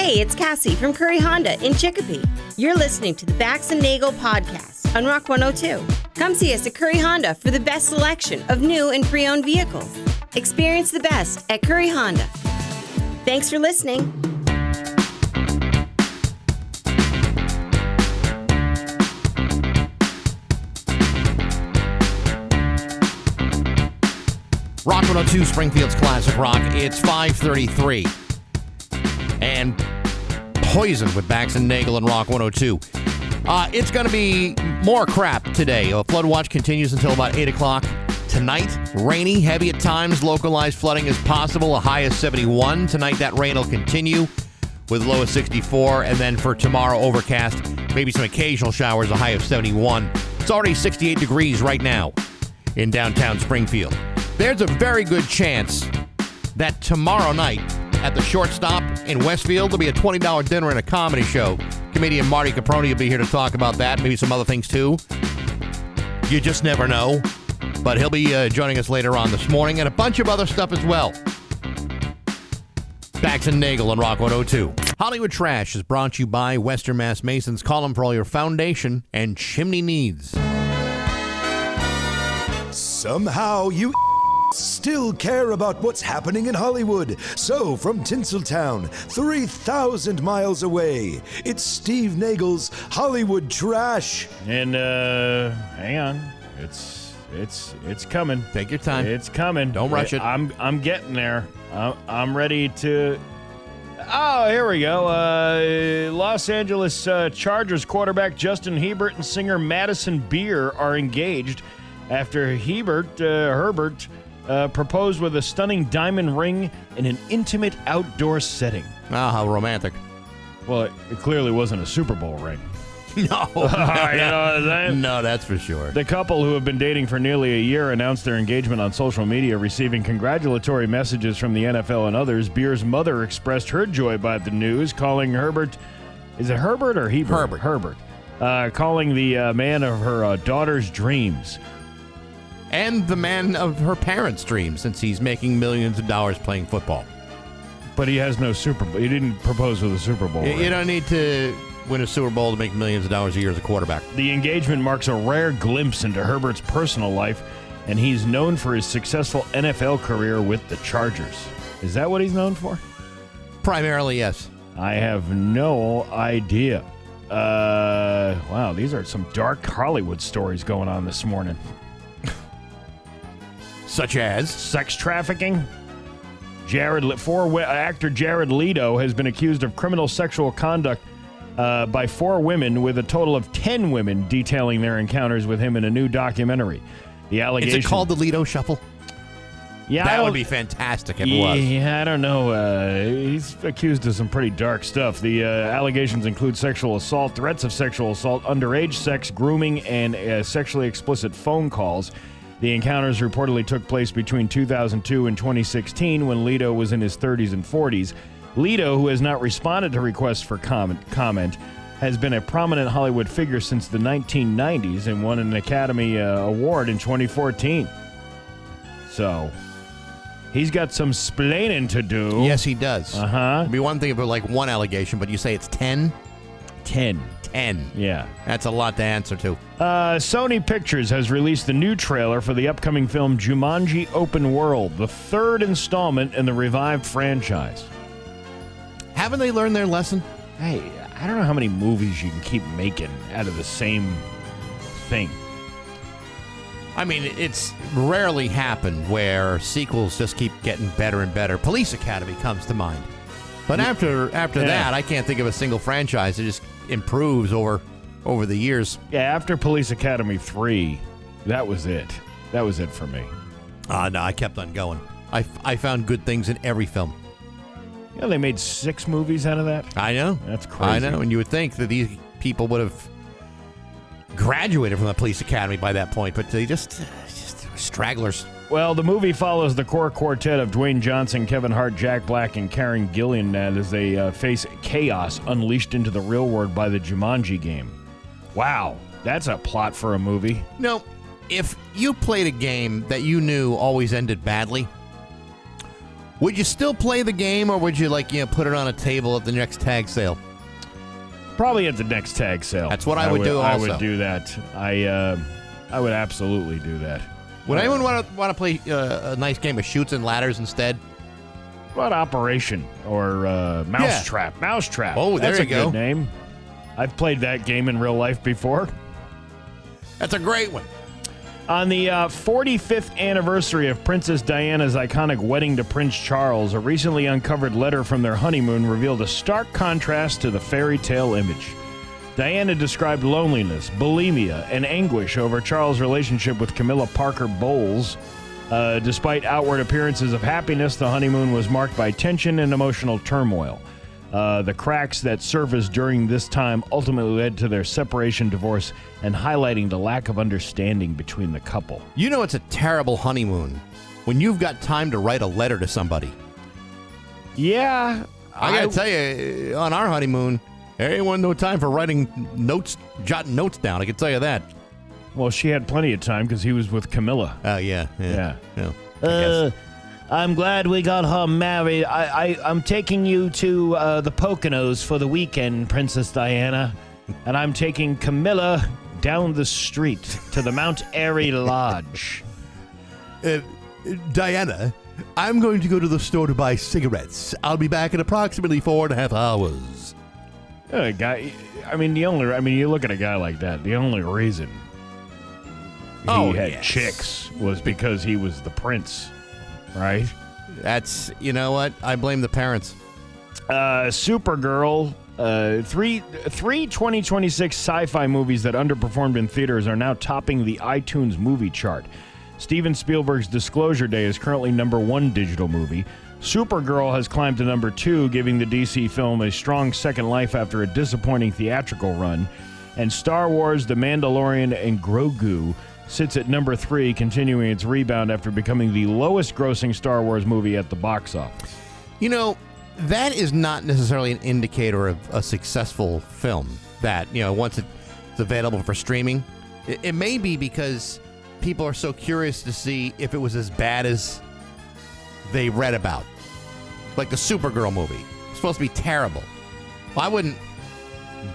Hey, it's Cassie from Curry Honda in Chicopee. You're listening to the Bax And Nagle podcast on Rock 102. Come see us at Curry Honda for the best selection of new and pre-owned vehicles. Experience the best at Curry Honda. Thanks for listening. Rock 102, Springfield's Classic Rock. It's 5:33. And Poison with Bax and Nagle and Rock 102. It's going to be more crap today. Flood watch continues until about 8 o'clock tonight. Rainy, heavy at times. Localized flooding is possible. A high of 71. Tonight, that rain will continue with a low of 64. And then for tomorrow, overcast. Maybe some occasional showers, a high of 71. It's already 68 degrees right now in downtown Springfield. There's a very good chance that tomorrow night at the Shortstop in Westfield, there'll be a $20 dinner and a comedy show. Comedian Marty Caproni will be here to talk about that, maybe some other things too. You just never know. But he'll be joining us later on this morning, and a bunch of other stuff as well. Bax and Nagle on Rock 102. Hollywood Trash is brought to you by Western Mass Masons. Call them for all your foundation and chimney needs. Somehow you still care about what's happening in Hollywood. So, from Tinseltown, 3,000 miles away, it's Steve Nagle's Hollywood Trash. And, hang on. It's coming. Take your time. It's coming. Don't rush it. I'm getting there. I'm ready to... Oh, here we go. Los Angeles Chargers quarterback Justin Herbert and singer Madison Beer are engaged after Herbert proposed with a stunning diamond ring in an intimate outdoor setting. Ah, how romantic. Well, it clearly wasn't a Super Bowl ring. No. No, that's for sure. The couple, who have been dating for nearly a year, announced their engagement on social media, receiving congratulatory messages from the NFL and others. Beer's mother expressed her joy by the news, calling Herbert... Is it Herbert or Hebert? Herbert. Calling the man of her daughter's dreams. And the man of her parents' dreams, since he's making millions of dollars playing football. But he has no Super Bowl. He didn't propose with a Super Bowl. You don't need to win a Super Bowl to make millions of dollars a year as a quarterback. The engagement marks a rare glimpse into Herbert's personal life, and he's known for his successful NFL career with the Chargers. Is that what he's known for? Primarily, yes. I have no idea. Wow, these are some dark Hollywood stories going on this morning. Such as? Sex trafficking. Actor Jared Leto has been accused of criminal sexual conduct by 4 women, with a total of 10 women detailing their encounters with him in a new documentary. The allegation... Is it called the Leto Shuffle? Yeah, that would be fantastic if it was. Yeah, I don't know. He's accused of some pretty dark stuff. The allegations include sexual assault, threats of sexual assault, underage sex, grooming, and sexually explicit phone calls. The encounters reportedly took place between 2002 and 2016, when Leto was in his 30s and 40s. Leto, who has not responded to requests for comment, has been a prominent Hollywood figure since the 1990s and won an Academy Award in 2014. So, he's got some splaining to do. Yes, he does. Uh-huh. It'd be one thing if it were like one allegation, but you say it's 10? 10. 10. Yeah. That's a lot to answer to. Sony Pictures has released the new trailer for the upcoming film Jumanji Open World, the 3rd installment in the revived franchise. Haven't they learned their lesson? Hey, I don't know how many movies you can keep making out of the same thing. I mean, it's rarely happened where sequels just keep getting better and better. Police Academy comes to mind. But after that, I can't think of a single franchise that just improves over the years. Yeah, after Police Academy 3, that was it. That was it for me. No, I kept on going. I found good things in every film. Yeah, they made 6 movies out of that. I know. That's crazy. I know, and you would think that these people would have graduated from the Police Academy by that point, but they just stragglers. Well, the movie follows the core quartet of Dwayne Johnson, Kevin Hart, Jack Black, and Karen Gillan as they face chaos unleashed into the real world by the Jumanji game. Wow, that's a plot for a movie. No, if you played a game that you knew always ended badly, Would you still play the game, or would you put it on a table at the next tag sale? Probably at the next tag sale. That's what I would do. Also, I would do that. I would absolutely do that. Would anyone want to play a nice game of Chutes and Ladders instead? What about Operation or Mousetrap? Mousetrap. Oh, there That's you a go. Good name. I've played that game in real life before. That's a great one. On the 45th anniversary of Princess Diana's iconic wedding to Prince Charles, a recently uncovered letter from their honeymoon revealed a stark contrast to the fairy tale image. Diana described loneliness, bulimia, and anguish over Charles' relationship with Camilla Parker Bowles. Despite outward appearances of happiness, the honeymoon was marked by tension and emotional turmoil. The cracks that surfaced during this time ultimately led to their separation, divorce, and highlighting the lack of understanding between the couple. You know it's a terrible honeymoon when you've got time to write a letter to somebody. Yeah. I gotta tell you, on our honeymoon, there wasn't no time for writing notes, jotting notes down. I can tell you that. Well, she had plenty of time because he was with Camilla. Oh, yeah. I'm glad we got her married. I'm taking you to the Poconos for the weekend, Princess Diana. And I'm taking Camilla down the street to the Mount Airy Lodge. Diana, I'm going to go to the store to buy cigarettes. I'll be back in approximately 4.5 hours. Guy, you look at a guy like that, the only reason he had chicks was because he was the prince, right? That's, you know what? I blame the parents. Supergirl, three 2026 sci-fi movies that underperformed in theaters are now topping the iTunes movie chart. Steven Spielberg's Disclosure Day is currently #1 digital movie. Supergirl has climbed to #2, giving the DC film a strong second life after a disappointing theatrical run. And Star Wars, The Mandalorian, and Grogu sits at #3, continuing its rebound after becoming the lowest-grossing Star Wars movie at the box office. You know, that is not necessarily an indicator of a successful film, that, once it's available for streaming. It may be because people are so curious to see if it was as bad as they read about. Like the Supergirl movie. It's supposed to be terrible. Well, I wouldn't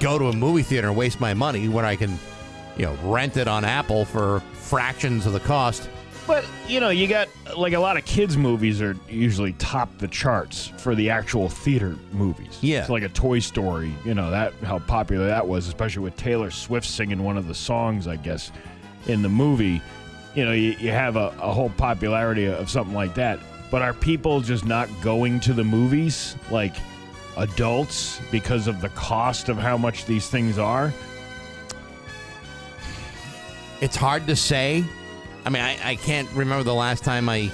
go to a movie theater and waste my money when I can, rent it on Apple for fractions of the cost. But, you got, a lot of kids' movies are usually top the charts for the actual theater movies. Yeah. It's like a Toy Story, that how popular that was, especially with Taylor Swift singing one of the songs, I guess, in the movie. You have a whole popularity of something like that. But are people just not going to the movies, like adults, because of the cost of how much these things are? It's hard to say. I mean, I can't remember the last time I,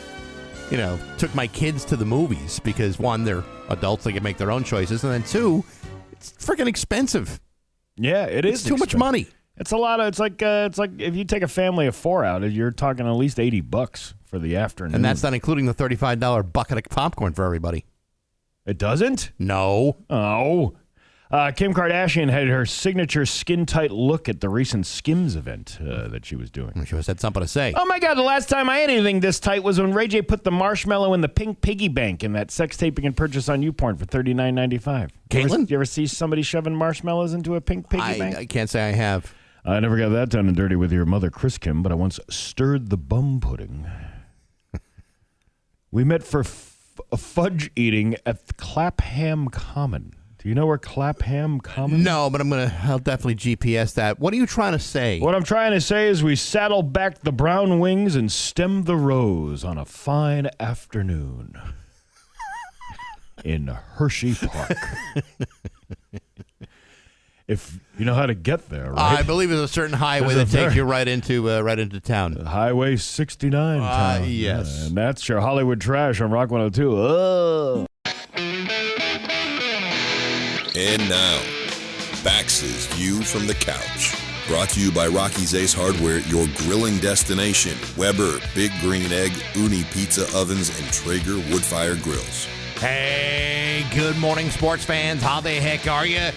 took my kids to the movies because, one, they're adults, they can make their own choices, and then two, it's freaking expensive. Yeah, it is. It's too much money. It's a lot of. It's like if you take a family of 4 out, you're talking at least $80 for the afternoon, and that's not including the $35 bucket of popcorn for everybody. It doesn't? No. Oh. Kim Kardashian had her signature skin-tight look at the recent Skims event that she was doing. She must have had something to say. Oh, my God. The last time I had anything this tight was when Ray J put the marshmallow in the pink piggy bank in that sex tape you can purchase on YouPorn for $39.95. Caitlin? You ever see somebody shoving marshmallows into a pink piggy bank? I can't say I have. I never got that done and dirty with your mother, Chris Kim, but I once stirred the bum pudding. We met for fudge eating at Clapham Common. Do you know where Clapham Common is? No, but I'll definitely GPS that. What are you trying to say? What I'm trying to say is we saddled back the brown wings and stemmed the rose on a fine afternoon in Hershey Park. If you know how to get there, right? I believe there's a certain highway that takes you right into town. Highway 69 town. Yes. Yeah, and that's your Hollywood trash on Rock 102. Oh. And now, Bax's View from the Couch. Brought to you by Rocky's Ace Hardware, your grilling destination. Weber, Big Green Egg, Uni Pizza Ovens, and Traeger Woodfire Grills. Hey, good morning, sports fans. How the heck are you?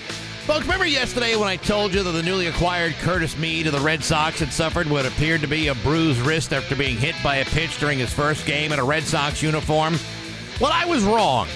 Folks, remember yesterday when I told you that the newly acquired Curtis Mead of the Red Sox had suffered what appeared to be a bruised wrist after being hit by a pitch during his first game in a Red Sox uniform? Well, I was wrong.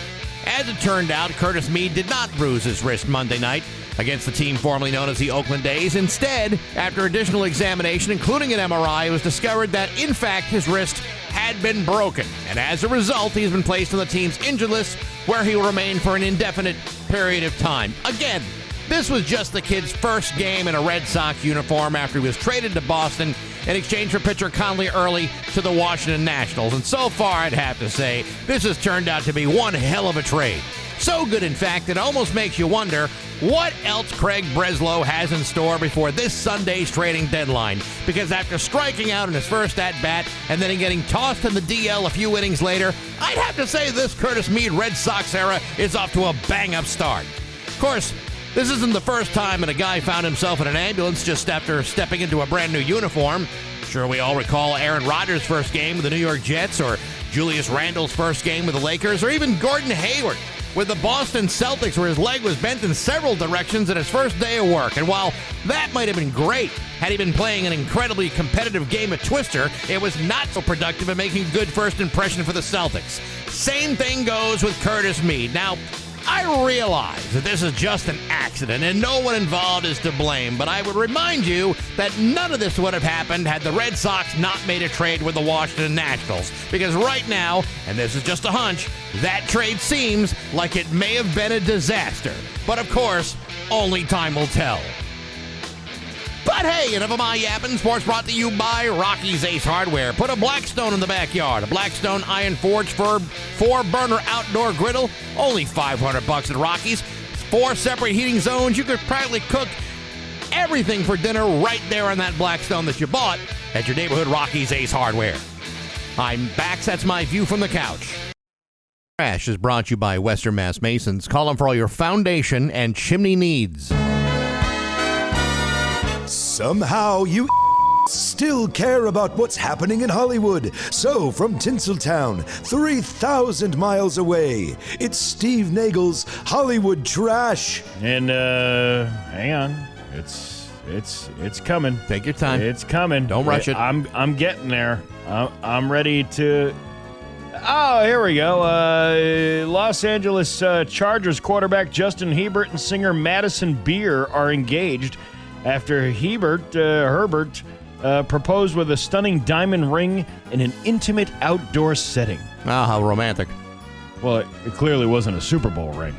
As it turned out, Curtis Meade did not bruise his wrist Monday night against the team formerly known as the Oakland A's. Instead, after additional examination, including an MRI, it was discovered that, in fact, his wrist had been broken. And as a result, he's been placed on the team's injured list, where he will remain for an indefinite period of time. Again, this was just the kid's first game in a Red Sox uniform after he was traded to Boston in exchange for pitcher Conley Early to the Washington Nationals. And so far, I'd have to say, this has turned out to be one hell of a trade. So good, in fact, it almost makes you wonder what else Craig Breslow has in store before this Sunday's trading deadline. Because after striking out in his first at-bat and then getting tossed in the DL a few innings later, I'd have to say this Curtis Meade Red Sox era is off to a bang-up start. Of course, this isn't the first time that a guy found himself in an ambulance just after stepping into a brand new uniform. Sure, we all recall Aaron Rodgers' first game with the New York Jets, or Julius Randle's first game with the Lakers, or even Gordon Hayward with the Boston Celtics, where his leg was bent in several directions at his first day of work. And while that might have been great, had he been playing an incredibly competitive game of Twister, it was not so productive in making a good first impression for the Celtics. Same thing goes with Curtis Meade. Now, I realize that this is just an accident and no one involved is to blame, but I would remind you that none of this would have happened had the Red Sox not made a trade with the Washington Nationals. Because right now, and this is just a hunch, that trade seems like it may have been a disaster. But of course, only time will tell. But hey, enough of my yapping. Sports brought to you by Rocky's Ace Hardware. Put a Blackstone in the backyard. A Blackstone Iron Forge for 4-burner outdoor griddle. Only $500 at Rocky's. 4 separate heating zones. You could practically cook everything for dinner right there on that Blackstone that you bought at your neighborhood Rocky's Ace Hardware. I'm Bax. That's my view from the couch. Trash is brought to you by Western Mass Masons. Call them for all your foundation and chimney needs. Somehow you still care about what's happening in Hollywood. So, from Tinseltown, 3,000 miles away, it's Steve Nagle's Hollywood Trash. And hang on, it's coming. Take your time. It's coming. Don't rush it. I'm getting there. I'm ready to. Oh, here we go. Los Angeles Chargers quarterback Justin Herbert and singer Madison Beer are engaged after Herbert proposed with a stunning diamond ring in an intimate outdoor setting. Ah, how romantic. Well, it clearly wasn't a Super Bowl ring.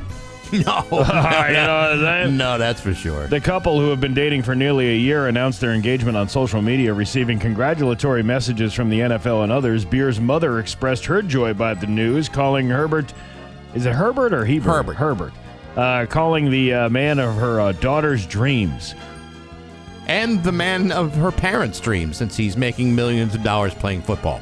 No. You know what I'm saying? No, that's for sure. The couple, who have been dating for nearly a year, announced their engagement on social media, receiving congratulatory messages from the NFL and others. Beer's mother expressed her joy by the news, calling Herbert... Is it Herbert or Hebert? Herbert. Calling the man of her daughter's dreams. And the man of her parents' dreams, since he's making millions of dollars playing football.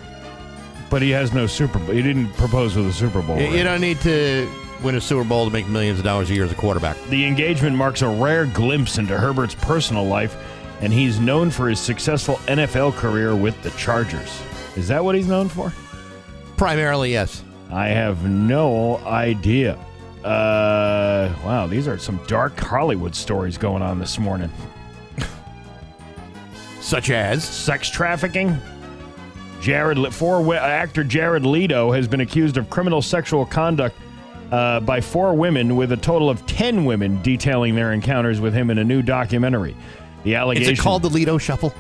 But he has no Super Bowl. He didn't propose with a Super Bowl. You don't need to win a Super Bowl to make millions of dollars a year as a quarterback. The engagement marks a rare glimpse into Herbert's personal life, and he's known for his successful NFL career with the Chargers. Is that what he's known for? Primarily, yes. I have no idea. Wow, these are some dark Hollywood stories going on this morning. Such as? Sex trafficking. Actor Jared Leto has been accused of criminal sexual conduct by 4 women, with a total of 10 women detailing their encounters with him in a new documentary. The allegation... Is it called the Leto Shuffle?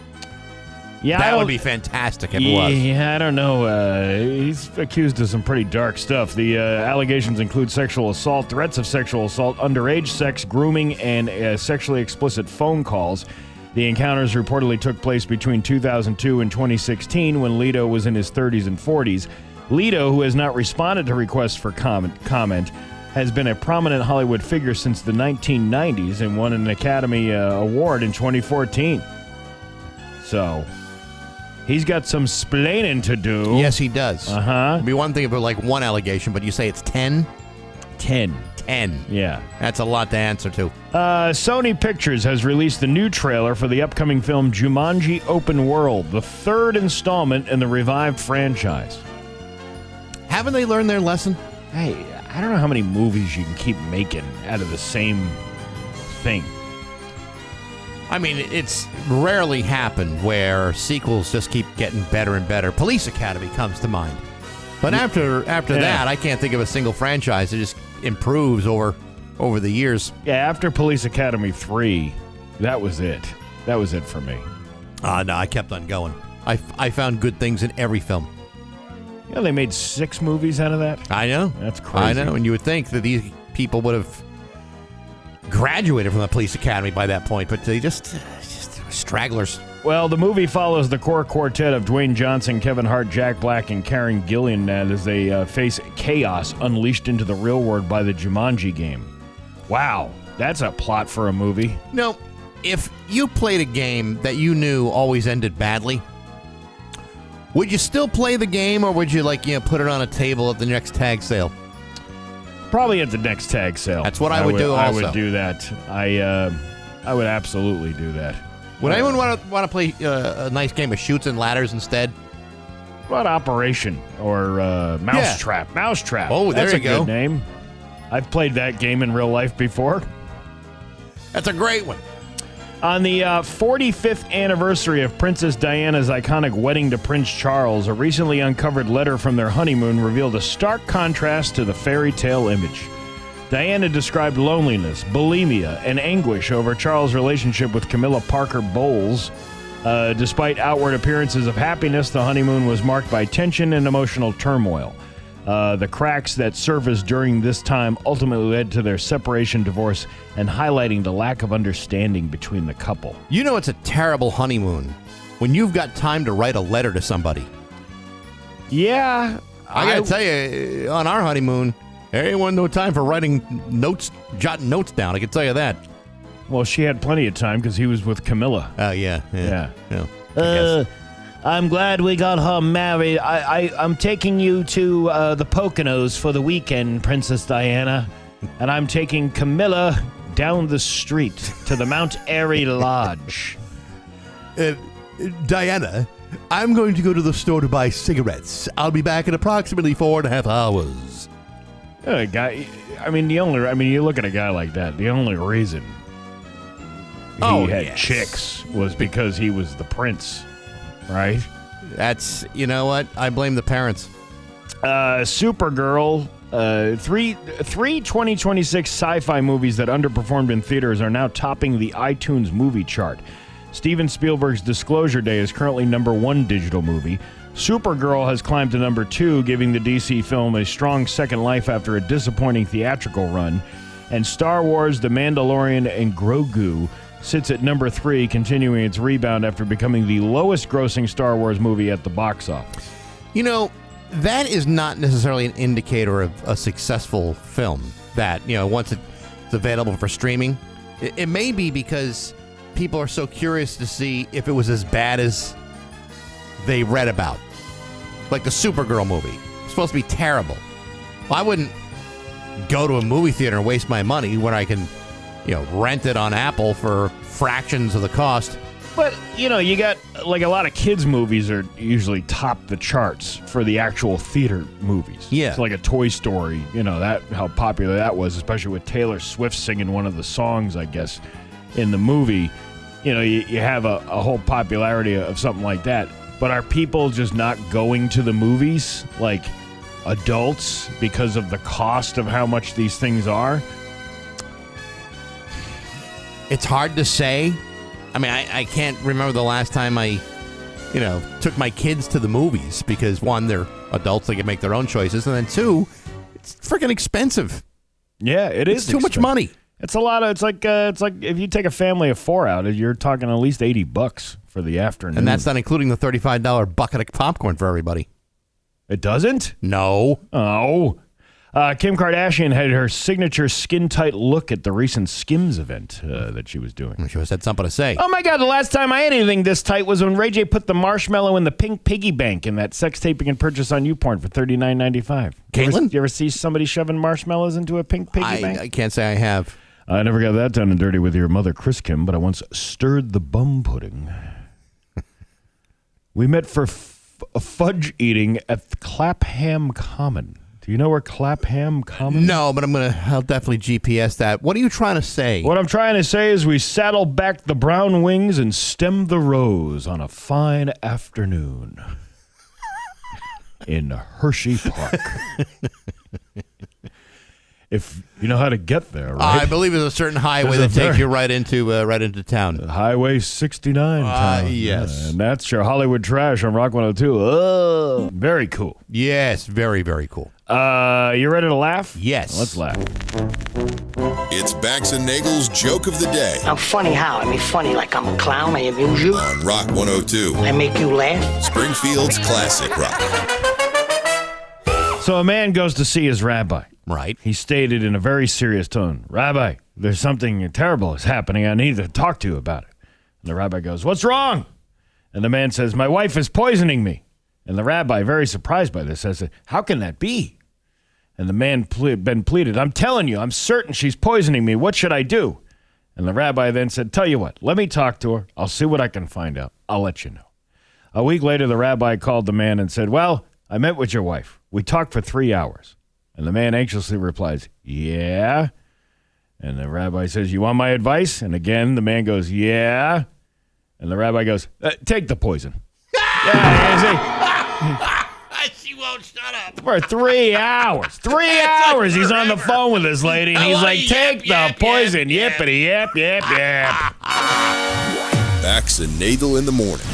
Yeah, that would be fantastic if it was. Yeah, I don't know. He's accused of some pretty dark stuff. The allegations include sexual assault, threats of sexual assault, underage sex, grooming, and sexually explicit phone calls. The encounters reportedly took place between 2002 and 2016, when Leto was in his 30s and 40s. Leto, who has not responded to requests for comment, has been a prominent Hollywood figure since the 1990s and won an Academy Award in 2014. So, he's got some splaining to do. Yes, he does. Uh-huh. It'd be one thing if it were like one allegation, but you say it's 10? 10. 10. Yeah. That's a lot to answer to. Sony Pictures has released the new trailer for the upcoming film Jumanji Open World, the 3rd installment in the revived franchise. Haven't they learned their lesson? Hey, I don't know how many movies you can keep making out of the same thing. I mean, it's rarely happened where sequels just keep getting better and better. Police Academy comes to mind. But after that, I can't think of a single franchise that just improves over the years. Yeah, after Police Academy 3, that was it. That was it for me. No, I kept on going. I found good things in every film. You know, they made 6 movies out of that. I know. That's crazy. I know, and you would think that these people would have graduated from the police academy by that point, but they just stragglers. Well, the movie follows the core quartet of Dwayne Johnson, Kevin Hart, Jack Black, and Karen Gillan as they face chaos unleashed into the real world by the Jumanji game. Wow, that's a plot for a movie. No, if you played a game that you knew always ended badly, would you still play the game, or would you put it on a table at the next tag sale? Probably at the next tag sale. That's what I would do also. I would do that. I would absolutely do that. Would anyone want to play a nice game of Chutes and Ladders instead? What about Operation or Mousetrap? Yeah. Mousetrap. Oh, there That's you a go. Good name. I've played that game in real life before. That's a great one. On the 45th anniversary of Princess Diana's iconic wedding to Prince Charles, a recently uncovered letter from their honeymoon revealed a stark contrast to the fairy tale image. Diana described loneliness, bulimia, and anguish over Charles' relationship with Camilla Parker Bowles. Despite outward appearances of happiness, the honeymoon was marked by tension and emotional turmoil. The cracks that surfaced during this time ultimately led to their separation, divorce, and highlighting the lack of understanding between the couple. You know it's a terrible honeymoon when you've got time to write a letter to somebody. Yeah. I gotta tell you, on our honeymoon, there ain't no time for writing notes, jotting notes down. I can tell you that. Well, she had plenty of time because he was with Camilla. Yeah. I'm glad we got her married. I'm taking you to the Poconos for the weekend, Princess Diana. And I'm taking Camilla down the street to the Mount Airy Lodge. Diana, I'm going to go to the store to buy cigarettes. I'll be back in approximately 4.5 hours. Guy, you look at a guy like that, the only reason he had chicks was because he was the prince, right? That's, you know what? I blame the parents. Supergirl, three 2026 sci-fi movies that underperformed in theaters are now topping the iTunes movie chart. Steven Spielberg's Disclosure Day is currently #1 digital movie. Supergirl has climbed to #2, giving the DC film a strong second life after a disappointing theatrical run. And Star Wars, The Mandalorian, and Grogu sits at #3, continuing its rebound after becoming the lowest-grossing Star Wars movie at the box office. You know, that is not necessarily an indicator of a successful film, that, once it's available for streaming. It may be because people are so curious to see if it was as bad as they read about. Like the Supergirl movie. It's supposed to be terrible. Well, I wouldn't go to a movie theater and waste my money when I can, rent it on Apple for fractions of the cost. But, you got, a lot of kids' movies are usually top the charts for the actual theater movies. Yeah. It's like a Toy Story, that how popular that was, especially with Taylor Swift singing one of the songs, I guess, in the movie. You have a whole popularity of something like that. But are people just not going to the movies, like adults, because of the cost of how much these things are? It's hard to say. I mean, I can't remember the last time I, took my kids to the movies because, one, they're adults, they can make their own choices, and then two, it's freaking expensive. Yeah, it is. It's too much money. It's a lot of. It's like if you take a family of 4 out, you're talking at least $80 for the afternoon, and that's not including the $35 bucket of popcorn for everybody. It doesn't? No. Oh. Kim Kardashian had her signature skin-tight look at the recent Skims event that she was doing. She must have had something to say. Oh, my God. The last time I had anything this tight was when Ray J put the marshmallow in the pink piggy bank in that sex tape you can purchase on YouPorn for $39.95. Caitlin? You ever see somebody shoving marshmallows into a pink piggy bank? I can't say I have. I never got that done and dirty with your mother, Chris Kim, but I once stirred the bum pudding. We met for fudge eating at Clapham Common. Do you know where Clapham Common is? No, but I'll definitely GPS that. What are you trying to say? What I'm trying to say is we saddled back the brown wings and stemmed the rose on a fine afternoon. in Hershey Park. If you know how to get there, right? I believe there's a certain highway that takes you right into town. Highway 69 town. Yes. And that's your Hollywood trash on Rock 102. Oh, very cool. Yes, very, very cool. You ready to laugh? Yes. Let's laugh. It's Bax and Nagle's Joke of the Day I'm funny how? I mean funny like I'm a clown, I amuse you, on Rock 102, I make you laugh. Springfield's classic rock. So a man goes to see his rabbi. Right. He stated in a very serious tone, Rabbi, there's something terrible is happening. I need to talk to you about it. And the rabbi goes, what's wrong? And the man says, my wife is poisoning me. And the rabbi, very surprised by this, says, how can that be? And the man pleaded, I'm telling you, I'm certain she's poisoning me. What should I do? And the rabbi then said, tell you what, let me talk to her. I'll see what I can find out. I'll let you know. A week later, the rabbi called the man and said, well, I met with your wife. We talked for 3 hours. And the man anxiously replies, yeah. And the rabbi says, you want my advice? And again, the man goes, yeah. And the rabbi goes, take the poison. Yeah, She won't shut up. for 3 hours. 3 hours he's on the phone with this lady, and he's like, take the poison. Yippity, yip, yip, yip. Bax and Nagle in the morning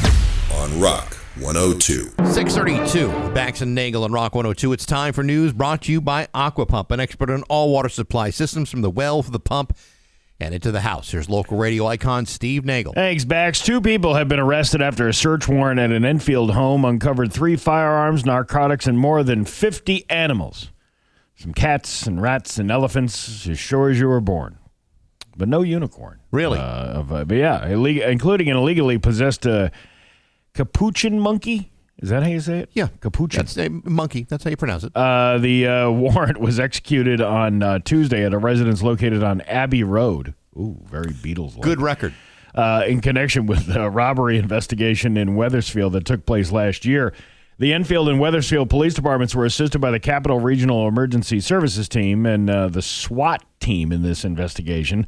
on Rock 102. 632, Bax and Nagle on Rock 102. It's time for news brought to you by Aquapump, an expert in all water supply systems from the well to the pump and into the house. Here's local radio icon Steve Nagle. Thanks, Bax. 2 people have been arrested after a search warrant at an Enfield home uncovered 3 firearms, narcotics, and more than 50 animals. Some cats and rats and elephants, as sure as you were born. But no unicorn. Really? But yeah, including an illegally possessed capuchin monkey. Is that how you say it? Yeah. Capuchin. That's a monkey. That's how you pronounce it. The warrant was executed on Tuesday at a residence located on Abbey Road. Ooh, very Beatles-like. Good record. In connection with a robbery investigation in Wethersfield that took place last year. The Enfield and Wethersfield police departments were assisted by the Capital Regional Emergency Services Team and the SWAT team in this investigation.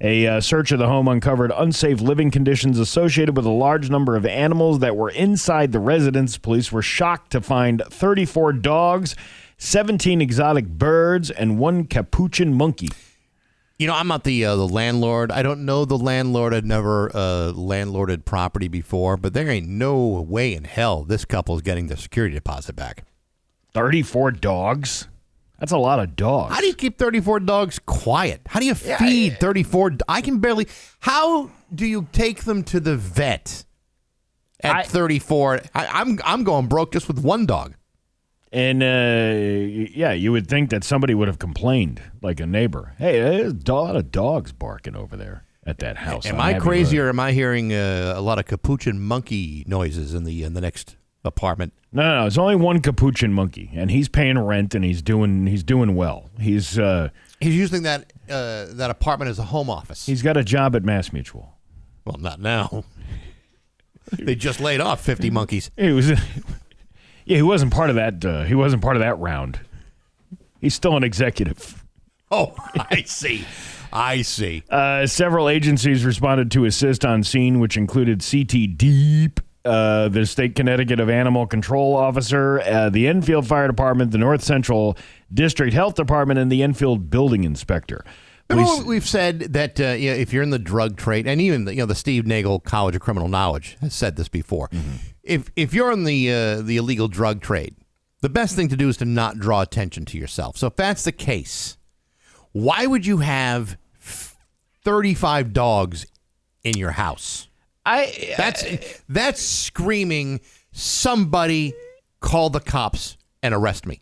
A search of the home uncovered unsafe living conditions associated with a large number of animals that were inside the residence. Police were shocked to find 34 dogs, 17 exotic birds, and 1 capuchin monkey. You know, I'm not the landlord. I don't know the landlord. I'd never landlorded property before, but there ain't no way in hell this couple's getting the security deposit back. 34 dogs? That's a lot of dogs. How do you keep 34 dogs quiet? How do you feed 34? I can barely. How do you take them to the vet at 34? I'm going broke just with 1 dog. And, yeah, you would think that somebody would have complained, like a neighbor. Hey, there's a lot of dogs barking over there at that house. Am I crazy or am I hearing a lot of capuchin monkey noises in the next apartment? No, it's only 1 capuchin monkey, and he's paying rent, and he's doing well. He's using that apartment as a home office. He's got a job at MassMutual. Well, not now. They just laid off 50 monkeys. He was, yeah, he wasn't part of that. He wasn't part of that round. He's still an executive. Oh, I see. I see. Several agencies responded to assist on scene, which included CT Deep, the State Connecticut of Animal Control Officer, the Enfield Fire Department, the North Central District Health Department, and the Enfield Building Inspector. Remember we've said that if you're in the drug trade, and even the Steve Nagle College of Criminal Knowledge has said this before, if you're in the illegal drug trade, the best thing to do is to not draw attention to yourself. So if that's the case, why would you have 35 dogs in your house? That's screaming, somebody call the cops and arrest me.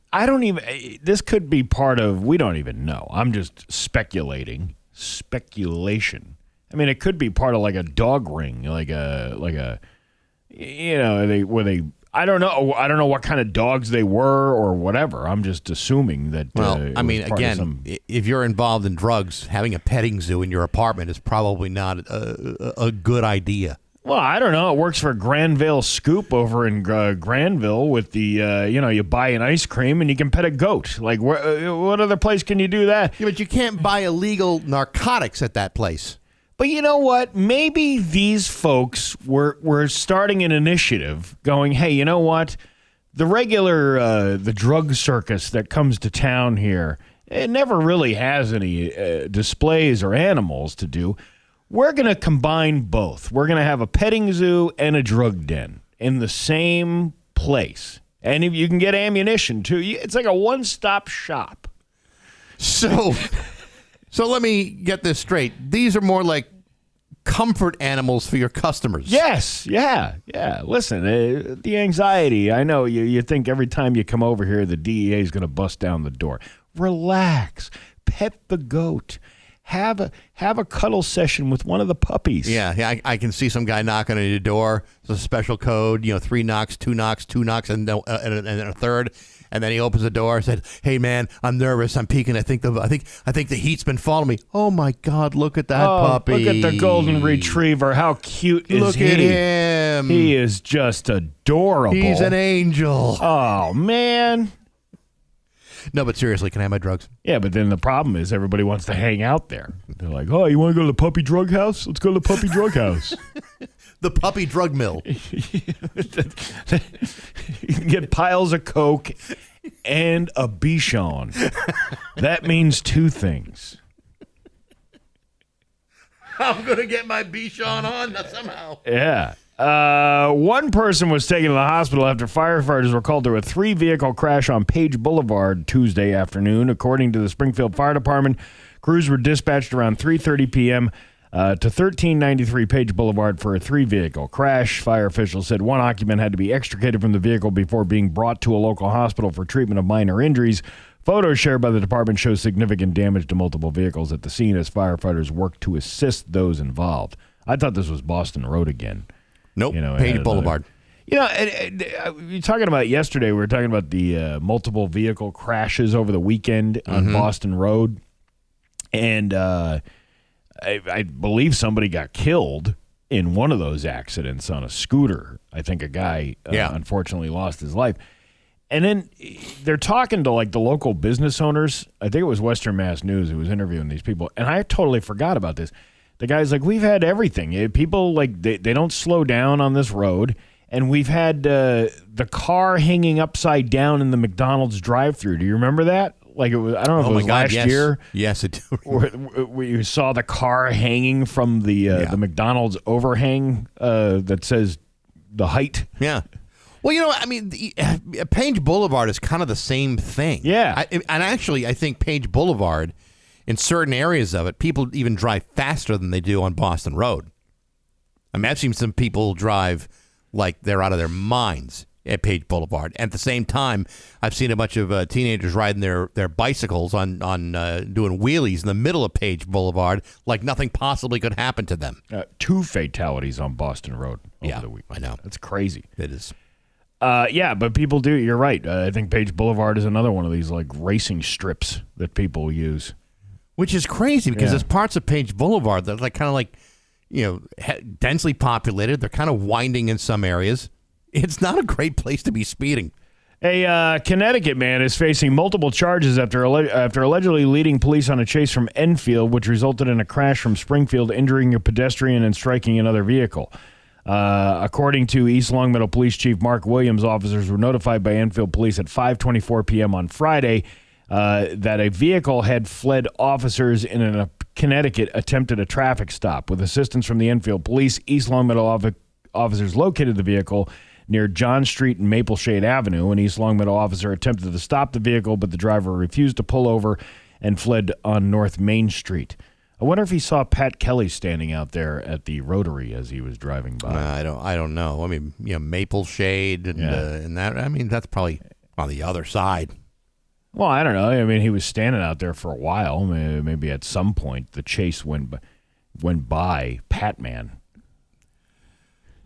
This could be part of, we don't even know. I'm just speculating. Speculation. I mean, it could be part of like a dog ring, I don't know what kind of dogs they were or whatever. I'm just assuming that. Well, I mean, again, if you're involved in drugs, having a petting zoo in your apartment is probably not a good idea. Well, I don't know. It works for Granville Scoop over in Granville with the, you buy an ice cream and you can pet a goat. Like, what other place can you do that? Yeah, but you can't buy illegal narcotics at that place. But you know what? Maybe these folks were starting an initiative going, hey, you know what? the regular the drug circus that comes to town here, it never really has any displays or animals to do. We're going to combine both. We're going to have a petting zoo and a drug den in the same place. And if you can get ammunition, too. It's like a one-stop shop. So let me get this straight. These are more like comfort animals for your customers. Yes, yeah. Listen, the anxiety. I know you think every time you come over here, the DEA is going to bust down the door. Relax. Pet the goat. Have a cuddle session with one of the puppies. Yeah. I can see some guy knocking on your door. It's a special code. 3 knocks, 2 knocks, 2 knocks, and a third. And then he opens the door and said, "Hey man, I'm nervous. I'm peeking. I think the heat's been following me. Oh my God, look at that puppy. Look at the golden retriever. How cute is he? Look at him. He is just adorable. He's an angel." Oh man. No, but seriously, can I have my drugs? Yeah, but then the problem is everybody wants to hang out there. They're like, "Oh, you want to go to the puppy drug house? Let's go to the puppy drug house." The puppy drug mill. You can get piles of Coke and a Bichon. That means two things. I'm going to get my Bichon on somehow. Yeah. One person was taken to the hospital after firefighters were called to a 3-vehicle crash on Page Boulevard Tuesday afternoon. According to the Springfield Fire Department, crews were dispatched around 3:30 p.m. To 1393 Page Boulevard for a 3-vehicle crash. Fire officials said one occupant had to be extricated from the vehicle before being brought to a local hospital for treatment of minor injuries. Photos shared by the department show significant damage to multiple vehicles at the scene as firefighters worked to assist those involved. I thought this was Boston Road again. Nope, Page Boulevard. You're talking about yesterday, we were talking about the multiple vehicle crashes over the weekend on Boston Road. And I believe somebody got killed in one of those accidents on a scooter. I think a guy unfortunately lost his life. And then they're talking to like the local business owners. I think it was Western Mass News who was interviewing these people. And I totally forgot about this. The guy's like, we've had everything. People, like, they don't slow down on this road. And we've had the car hanging upside down in the McDonald's drive-thru. Do you remember that? Like, it was, I don't know if it was last year. Yes, I do. Where you saw the car hanging from the McDonald's overhang that says the height. Yeah. Well, Page Boulevard is kind of the same thing. Yeah. I think Page Boulevard, in certain areas of it, people even drive faster than they do on Boston Road. I mean, I've seen some people drive like they're out of their minds at Page Boulevard. At the same time, I've seen a bunch of teenagers riding their bicycles on doing wheelies in the middle of Page Boulevard like nothing possibly could happen to them. 2 fatalities on Boston Road over the week. I know. That's crazy. It is. But people do. You're right. I think Page Boulevard is another one of these like racing strips that people use. Which is crazy because there's parts of Page Boulevard that are kind of like, densely populated. They're kind of winding in some areas. It's not a great place to be speeding. A Connecticut man is facing multiple charges after allegedly leading police on a chase from Enfield, which resulted in a crash from Springfield, injuring a pedestrian and striking another vehicle. According to East Longmeadow Police Chief Mark Williams, officers were notified by Enfield Police at 5:24 p.m. on Friday that a vehicle had fled officers in a Connecticut attempted a traffic stop. With assistance from the Enfield Police, East Longmeadow officers located the vehicle near John Street and Mapleshade Avenue. An East Longmeadow officer attempted to stop the vehicle, but the driver refused to pull over and fled on North Main Street. I wonder if he saw Pat Kelly standing out there at the Rotary as he was driving by. I don't know. I mean, Mapleshade and that. I mean, that's probably on the other side. Well, I don't know. I mean, he was standing out there for a while. Maybe at some point the chase went by Pat Man.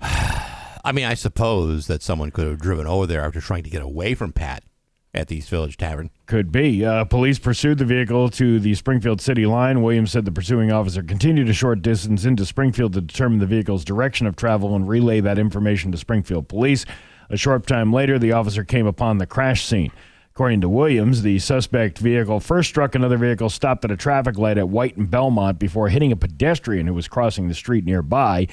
I mean, I suppose that someone could have driven over there after trying to get away from Pat at the East Village Tavern. Could be. Police pursued the vehicle to the Springfield city line. Williams said the pursuing officer continued a short distance into Springfield to determine the vehicle's direction of travel and relay that information to Springfield police. A short time later, the officer came upon the crash scene. According to Williams, the suspect vehicle first struck another vehicle stopped at a traffic light at White and Belmont before hitting a pedestrian who was crossing the street nearby.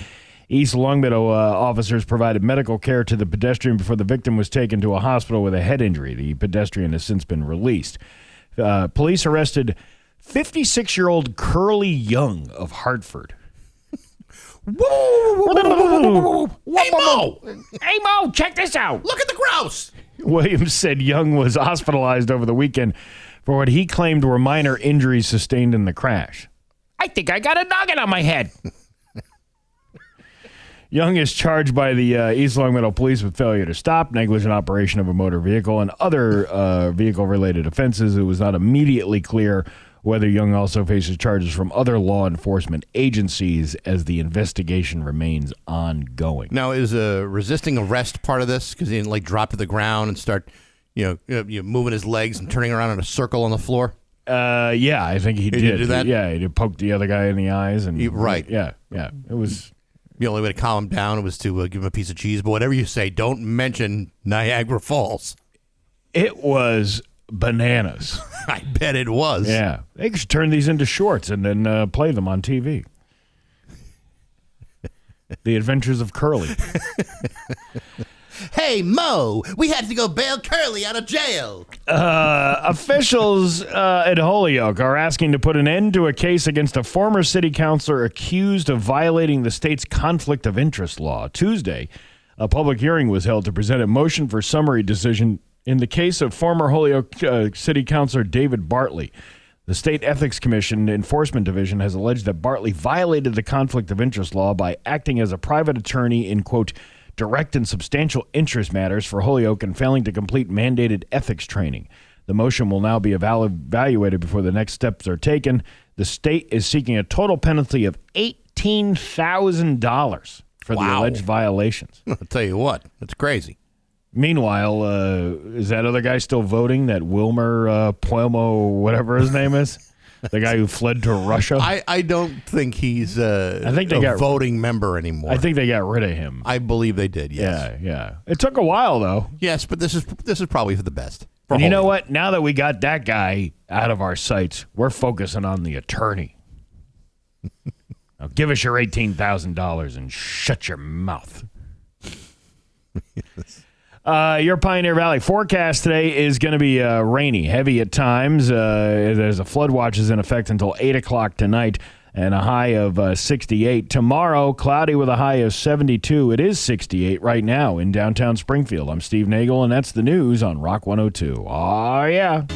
East Longmeadow officers provided medical care to the pedestrian before the victim was taken to a hospital with a head injury. The pedestrian has since been released. Police arrested 56-year-old Curly Young of Hartford. Hey, Mo! Hey, Mo, check this out. Look at the grouse! Williams said Young was hospitalized over the weekend for what he claimed were minor injuries sustained in the crash. I think I got a noggin on my head. Young is charged by the East Longmeadow Police with failure to stop, negligent operation of a motor vehicle, and other vehicle-related offenses. It was not immediately clear whether Young also faces charges from other law enforcement agencies as the investigation remains ongoing. Now, is resisting arrest part of this? Because he didn't, like, drop to the ground and start, moving his legs and turning around in a circle on the floor? Yeah, I think he did. He do that? Yeah, he poked the other guy in the eyes. Right. Yeah. It was... The only way to calm him down was to give him a piece of cheese. But whatever you say, don't mention Niagara Falls. It was bananas. I bet it was. Yeah. They should turn these into shorts and then play them on TV. The Adventures of Curly. Hey, Mo, we had to go bail Curly out of jail. Officials at Holyoke are asking to put an end to a case against a former city councilor accused of violating the state's conflict of interest law. Tuesday, a public hearing was held to present a motion for summary decision in the case of former Holyoke city councilor David Bartley. The State Ethics Commission Enforcement Division has alleged that Bartley violated the conflict of interest law by acting as a private attorney in, quote, direct and substantial interest matters for Holyoke and failing to complete mandated ethics training. The motion will now be evaluated before the next steps are taken. The state is seeking a total penalty of $18,000 for the alleged violations. I'll tell you what, that's crazy. Meanwhile, is that other guy still voting? That Wilmer Puelmo, whatever his name is? The guy who fled to Russia? I don't think he's I think they a voting member anymore. I think they got rid of him. I believe they did, yes. Yeah. It took a while, though. Yes, but this is probably for the best. And you know what? Now that we got that guy out of our sights, we're focusing on the attorney. Now give us your $18,000 and shut your mouth. Your Pioneer Valley forecast today is going to be rainy, heavy at times. There's a flood watch is in effect until 8 o'clock tonight and a high of 68. Tomorrow, cloudy with a high of 72. It is 68 right now in downtown Springfield. I'm Steve Nagle, and that's the news on Rock 102. Oh, yeah.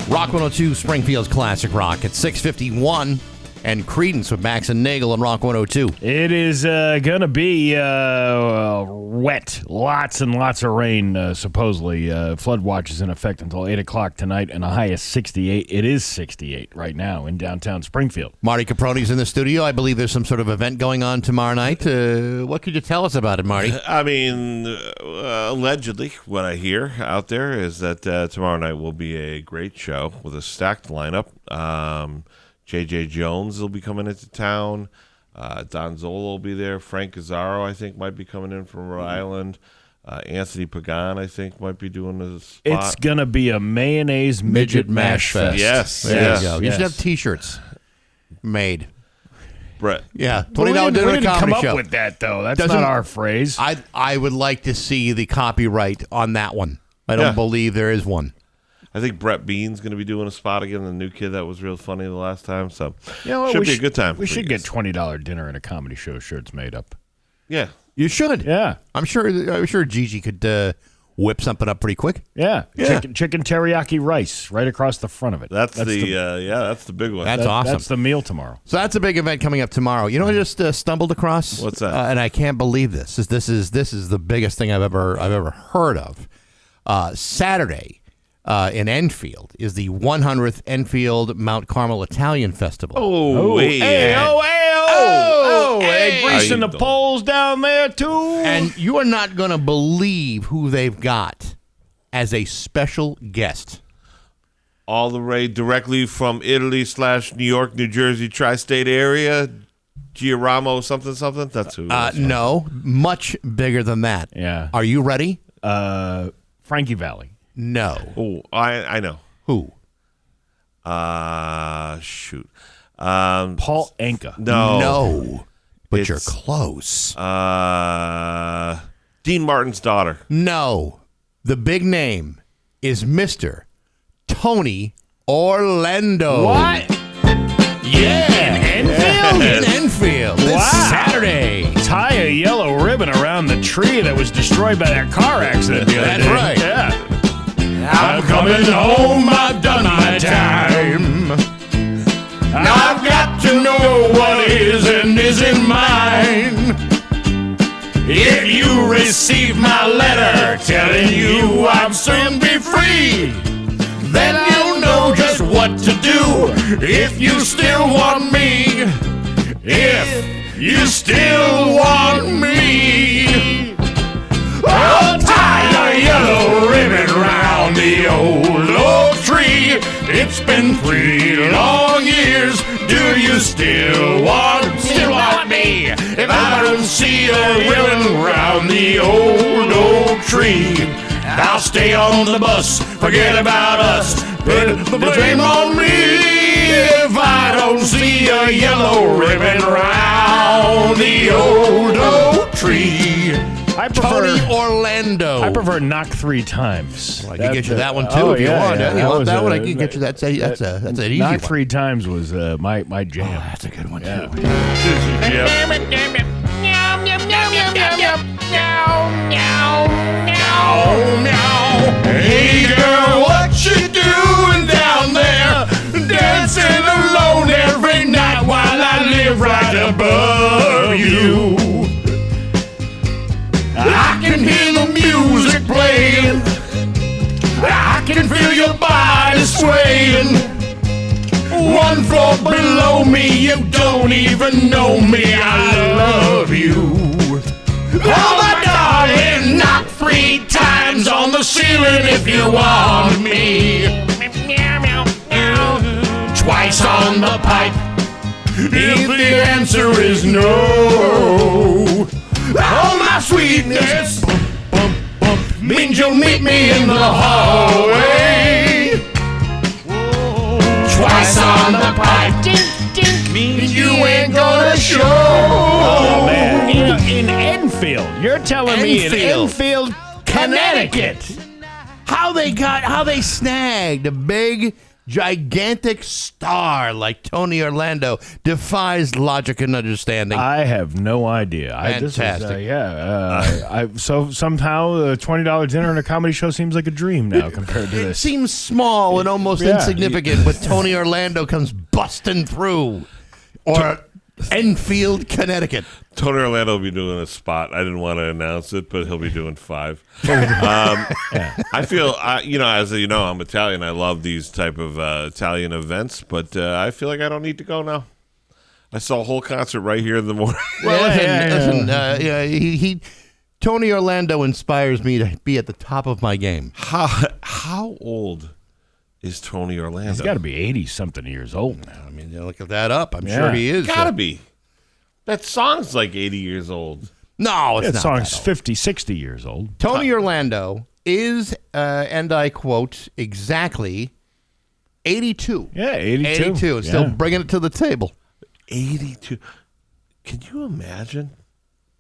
Rock 102, Springfield's Classic Rock at 6:51. And Credence with Bax and Nagle on Rock 102. It is going to be wet. Lots and lots of rain, supposedly. Flood watch is in effect until 8 o'clock tonight and a high of 68. It is 68 right now in downtown Springfield. Marty Caproni's in the studio. I believe there's some sort of event going on tomorrow night. What could you tell us about it, Marty? I mean, allegedly, what I hear out there is that tomorrow night will be a great show with a stacked lineup. J.J. Jones will be coming into town. Don Zola will be there. Frank Gazzaro, I think, might be coming in from Rhode Island. Anthony Pagan, I think, might be doing a spot. It's going to be a mayonnaise midget mash fest. Yes. There you go. You should have T-shirts made. Brett. Yeah. We $20 dinner didn't come comedy show. up with that, though. That's not our phrase. I would like to see the copyright on that one. I don't believe there is one. I think Brett Bean's going to be doing a spot again, the new kid that was real funny the last time. So should be a good time. We should get $20 dinner and a comedy show shirts made up. Yeah. You should. Yeah. I'm sure Gigi could whip something up pretty quick. Yeah. Chicken teriyaki rice right across the front of it. That's the big one. That's awesome. That's the meal tomorrow. So that's a big event coming up tomorrow. You know what I just stumbled across? What's that? And I can't believe this. This is the biggest thing I've ever heard of. Saturday in Enfield is the 100th Enfield Mount Carmel Italian Festival. Hey, greasing the poles down there, too. And you are not going to believe who they've got as a special guest. All the way directly from Italy / New York, New Jersey, tri-state area, Girolamo something. That's who. No, much bigger than that. Yeah. Are you ready? Frankie Valli. No. Oh, I know. Who? Shoot. Paul Anka. No. No. but you're close. Dean Martin's daughter. No. The big name is Mr. Tony Orlando. What? Yeah. In Enfield? In Enfield. This Wow. Saturday. Tie a yellow ribbon around the tree that was destroyed by that car accident the other That's day. right. Yeah. I'm coming home, I've done my time. Now I've got to know what is and isn't mine. If you receive my letter telling you I'm soon be free, then you'll know just what to do if you still want me. If you still want me. I'll tie a yellow ribbon round the old oak tree. It's been 3 long years. Do you still want me? If I don't see a ribbon round the old oak tree, I'll stay on the bus. Forget about us. Put the blame on me. If I don't see a yellow ribbon round the old oak tree. I prefer Tony Orlando. I prefer knock 3 times. I can get you that one too if you want. Yeah, You want was that one? a- I can get you that. That's an easy knock one. 3 times was my jam. That's a good one Yeah. too. Hey girl, what you doing down there? Dancing alone every night while I live right above you. I can hear the music playing. I can feel your body swaying. 1 floor below me, you don't even know me. I love you. Oh, my darling, knock 3 times on the ceiling if you want me. Twice on the pipe if the answer is no. Oh, my sweetness means you'll meet me in the hallway. Twice on the pipe means you ain't gonna show. Oh, man. In Enfield. You're telling me in Enfield. Enfield, Connecticut. How they snagged a big, gigantic star like Tony Orlando defies logic and understanding. I have no idea. Fantastic. So somehow a $20 dinner and a comedy show seems like a dream now compared to It this. seems small and almost Yeah. insignificant, but Tony Orlando comes busting through. Or Enfield, Connecticut. Tony Orlando will be doing a spot. I didn't want to announce it, but he'll be doing 5. I feel, as you know, I'm Italian. I love these type of Italian events, but I feel like I don't need to go now. I saw a whole concert right here in the morning. Listen, Tony Orlando inspires me to be at the top of my game. How old is Tony Orlando? He's got to be 80-something years old now. I mean, look that up. I'm Yeah. sure he is. Gotta be. That song's like 80 years old. No, it's That not. song's that old. 50, 60 years old. Tony Orlando is, and I quote, exactly 82. Yeah, 82. 82, and still Yeah. bringing it to the table. 82. Can you imagine?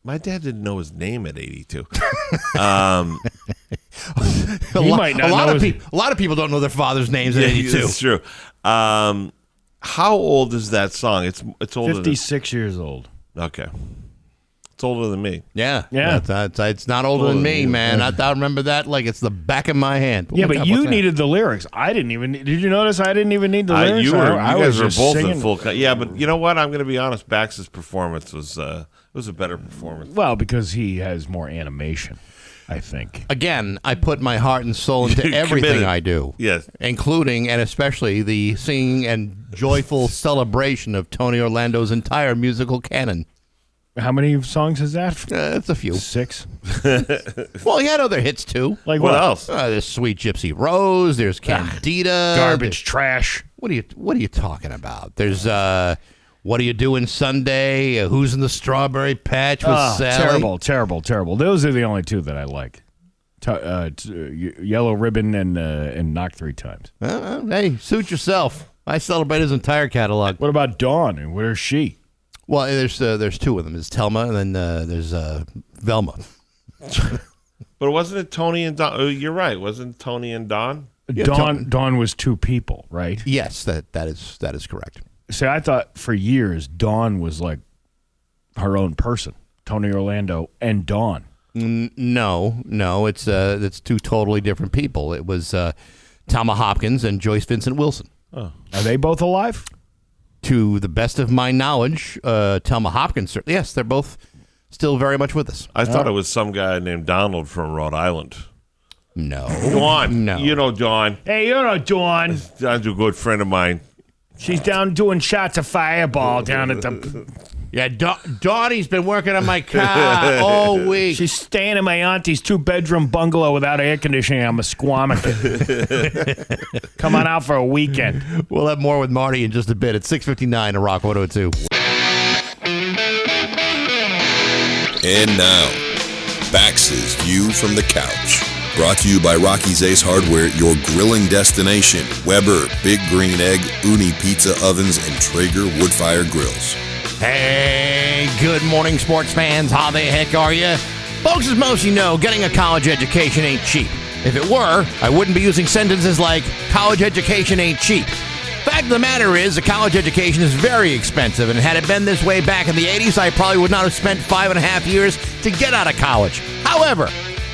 My dad didn't know his name at 82. He might not know his- A lot of people don't know their father's names at 82. It's true. How old is that song? It's older 56 years old. than... Okay. It's older than me. Yeah. Yeah. It's not older than me, man. I remember that like it's the back of my hand. Yeah, Oh my but God, you what's that? needed the lyrics. I didn't even. Did you notice I didn't even need the lyrics? You I was guys were just both singing. in full... Yeah, but you know what? I'm going to be honest. Bax's performance was a better performance. Well, because he has more animation, I think. Again, I put my heart and soul into everything Committed. I do. Yes. Including and especially the singing and joyful celebration of Tony Orlando's entire musical canon. How many songs is that? It's a few. 6. Well, he had other hits too. Like What else? There's Sweet Gypsy Rose. There's Candida. Garbage, trash. What are you talking about? There's What Are You Doing Sunday? Who's in the Strawberry Patch with Sally? Terrible. Those are the only 2 that I like. Yellow Ribbon and Knock 3 times. Hey, suit yourself. I celebrate his entire catalog. What about Dawn? And where's she? Well, there's two of them. There's Telma, and then there's Velma. But wasn't it Tony and Don? Oh, you're right. Wasn't Tony and Don? Yeah, Dawn was two people, right? Yes, that is correct. See, I thought for years Dawn was like her own person. Tony Orlando and Dawn. No, it's two totally different people. It was Thelma Hopkins and Joyce Vincent Wilson. Oh. Are they both alive? To the best of my knowledge, Thelma Hopkins, yes, they're both still very much with us. I thought it was some guy named Donald from Rhode Island. No. Dawn. No. You know Dawn. Hey, you know Dawn. Dawn's a good friend of mine. She's down doing shots of Fireball down at the... Yeah, Donnie's been working on my car all week. She's staying in my auntie's 2-bedroom bungalow without air conditioning. I'm a Squamish. Come on out for a weekend. We'll have more with Marty in just a bit. It's 6:59 on Rock 102. And now, Bax's View from the Couch. Brought to you by Rocky's Ace Hardware, your grilling destination. Weber, Big Green Egg, Uni Pizza Ovens, and Traeger Woodfire Grills. Hey, good morning, sports fans. How the heck are you? Folks, as most of you know, getting a college education ain't cheap. If it were, I wouldn't be using sentences like, college education ain't cheap. Fact of the matter is, a college education is very expensive, and had it been this way back in the 80s, I probably would not have spent 5.5 years to get out of college. However,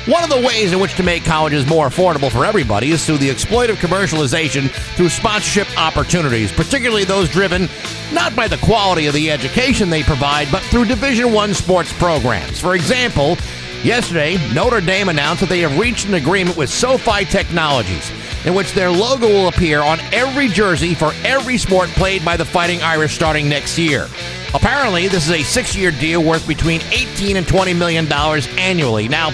one of the ways in which to make colleges more affordable for everybody is through the exploitive commercialization through sponsorship opportunities, particularly those driven not by the quality of the education they provide, but through Division I sports programs. For example, yesterday, Notre Dame announced that they have reached an agreement with SoFi Technologies, in which their logo will appear on every jersey for every sport played by the Fighting Irish starting next year. Apparently, this is a 6-year deal worth between $18 and $20 million annually. Now,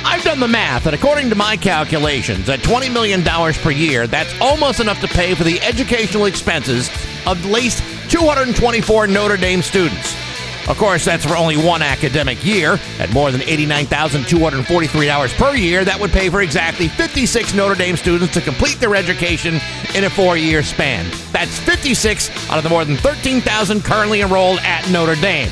I've done the math, and according to my calculations, at $20 million per year, that's almost enough to pay for the educational expenses of at least 224 Notre Dame students. Of course, that's for only one academic year. At more than 89,243 hours per year, that would pay for exactly 56 Notre Dame students to complete their education in a 4-year span. That's 56 out of the more than 13,000 currently enrolled at Notre Dame.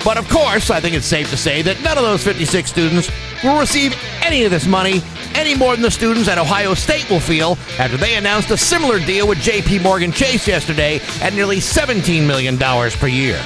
But of course, I think it's safe to say that none of those 56 students will receive any of this money any more than the students at Ohio State will feel after they announced a similar deal with J.P. Morgan Chase yesterday at nearly $17 million per year.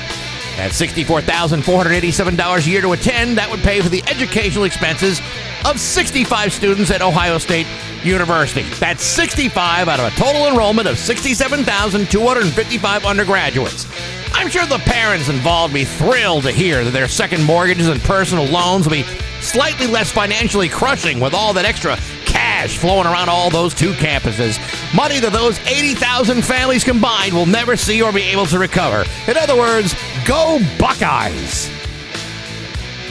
At $64,487 a year to attend, that would pay for the educational expenses of 65 students at Ohio State University. That's 65 out of a total enrollment of 67,255 undergraduates. I'm sure the parents involved will be thrilled to hear that their second mortgages and personal loans will be slightly less financially crushing with all that extra cash flowing around all those two campuses. Money that those 80,000 families combined will never see or be able to recover. In other words, go Buckeyes!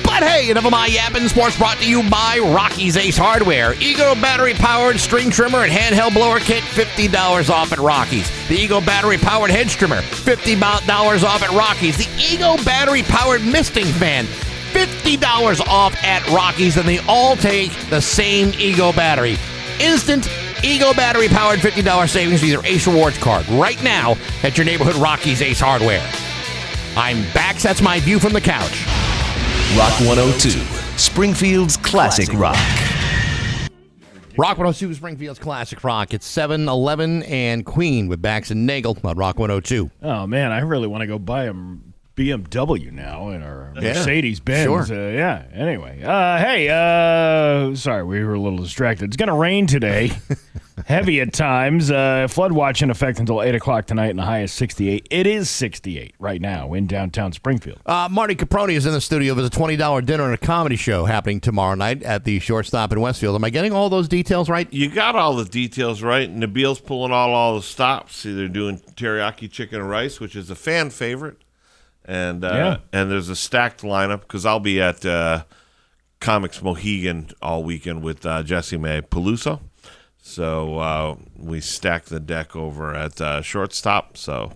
But hey, enough of my yapping. Sports brought to you by Rocky's Ace Hardware. Ego battery-powered string trimmer and handheld blower kit, $50 off at Rocky's. The Ego battery-powered hedge trimmer, $50 off at Rocky's. The Ego battery-powered misting fan, $50 off at Rocky's, and they all take the same Ego battery. Instant Ego battery-powered $50 savings with your Ace Rewards card right now at your neighborhood Rocky's Ace Hardware. I'm Bax. That's my view from the couch. Rock 102, Springfield's classic rock. Rock 102, Springfield's classic rock. It's 7-11 and Queen with Bax and Nagle on Rock 102. Oh, man, I really want to go buy a BMW now or a Mercedes-Benz. Sure. Yeah, anyway. Hey, sorry, we were a little distracted. It's going to rain today. Heavy at times. Flood watch in effect until 8 o'clock tonight, and the high is 68. It is 68 right now in downtown Springfield. Marty Caproni is in the studio. There's a $20 dinner and a comedy show happening tomorrow night at the Shortstop in Westfield. Am I getting all those details right? You got all the details right. Nabil's pulling all the stops. See, they're doing teriyaki chicken and rice, which is a fan favorite. And there's a stacked lineup because I'll be at Comics Mohegan all weekend with Jesse May Peluso. So we stacked the deck over at Shortstop, so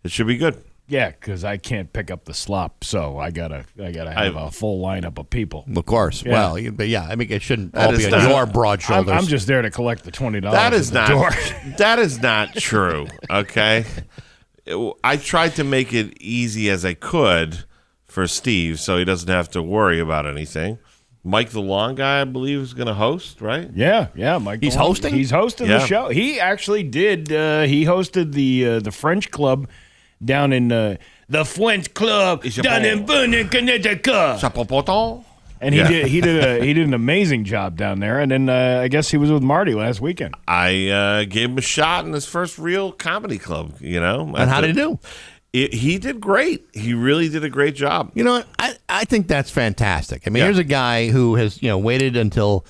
it should be good. Yeah, because I can't pick up the slop, so I gotta have a full lineup of people. Of course. Yeah. Well, but yeah, I mean, it shouldn't all be on your broad shoulders. I'm just there to collect the $20. That is at the door. That is not true. Okay. I tried to make it easy as I could for Steve, so he doesn't have to worry about anything. Mike the Lawn Guy, I believe, is going to host, right? Yeah, Mike. He's hosting? He's hosting the show. He actually did. He hosted the French Club down in the French Club down in Vernon, Connecticut. And he did an amazing job down there. And then I guess he was with Marty last weekend. I gave him a shot in his first real comedy club. And how did he do? He did great. He really did a great job. You know what? I think that's fantastic. I mean, here's a guy who has waited until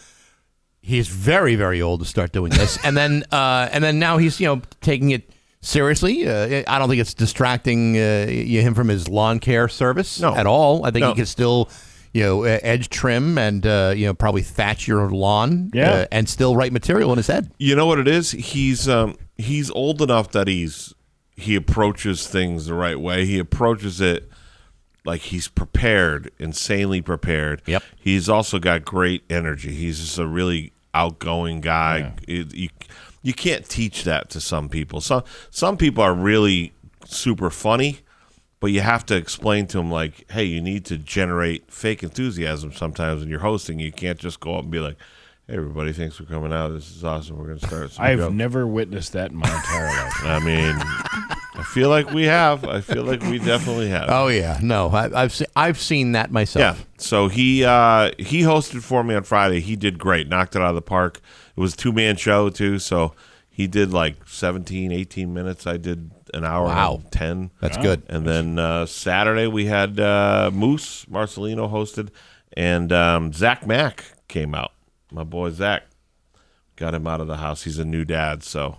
he's very, very old to start doing this, and then now he's taking it seriously. I don't think it's distracting him from his lawn care service at all. I think he can still edge trim and probably thatch your lawn and still write material in his head. You know what it is? He's old enough that he approaches things the right way. He approaches it like he's prepared, insanely prepared. Yep. He's also got great energy. He's just a really outgoing guy. Yeah. You can't teach that to some people. Some people are really super funny, but you have to explain to them, like, hey, you need to generate fake enthusiasm sometimes when you're hosting. You can't just go up and be like, hey, everybody, thanks for coming out. This is awesome. We're going to start some I've jokes. never witnessed that in my entire life. I mean, I feel like we have. I feel like we definitely have. Oh yeah, no, I've seen that myself. Yeah. So he hosted for me on Friday. He did great. Knocked it out of the park. It was a 2-man show too. So he did like 17, 18 minutes. I did an hour. Wow. And 10. That's good. And then Saturday we had Moose Marcelino hosted, and Zach Mack came out. My boy Zach, got him out of the house. He's a new dad, so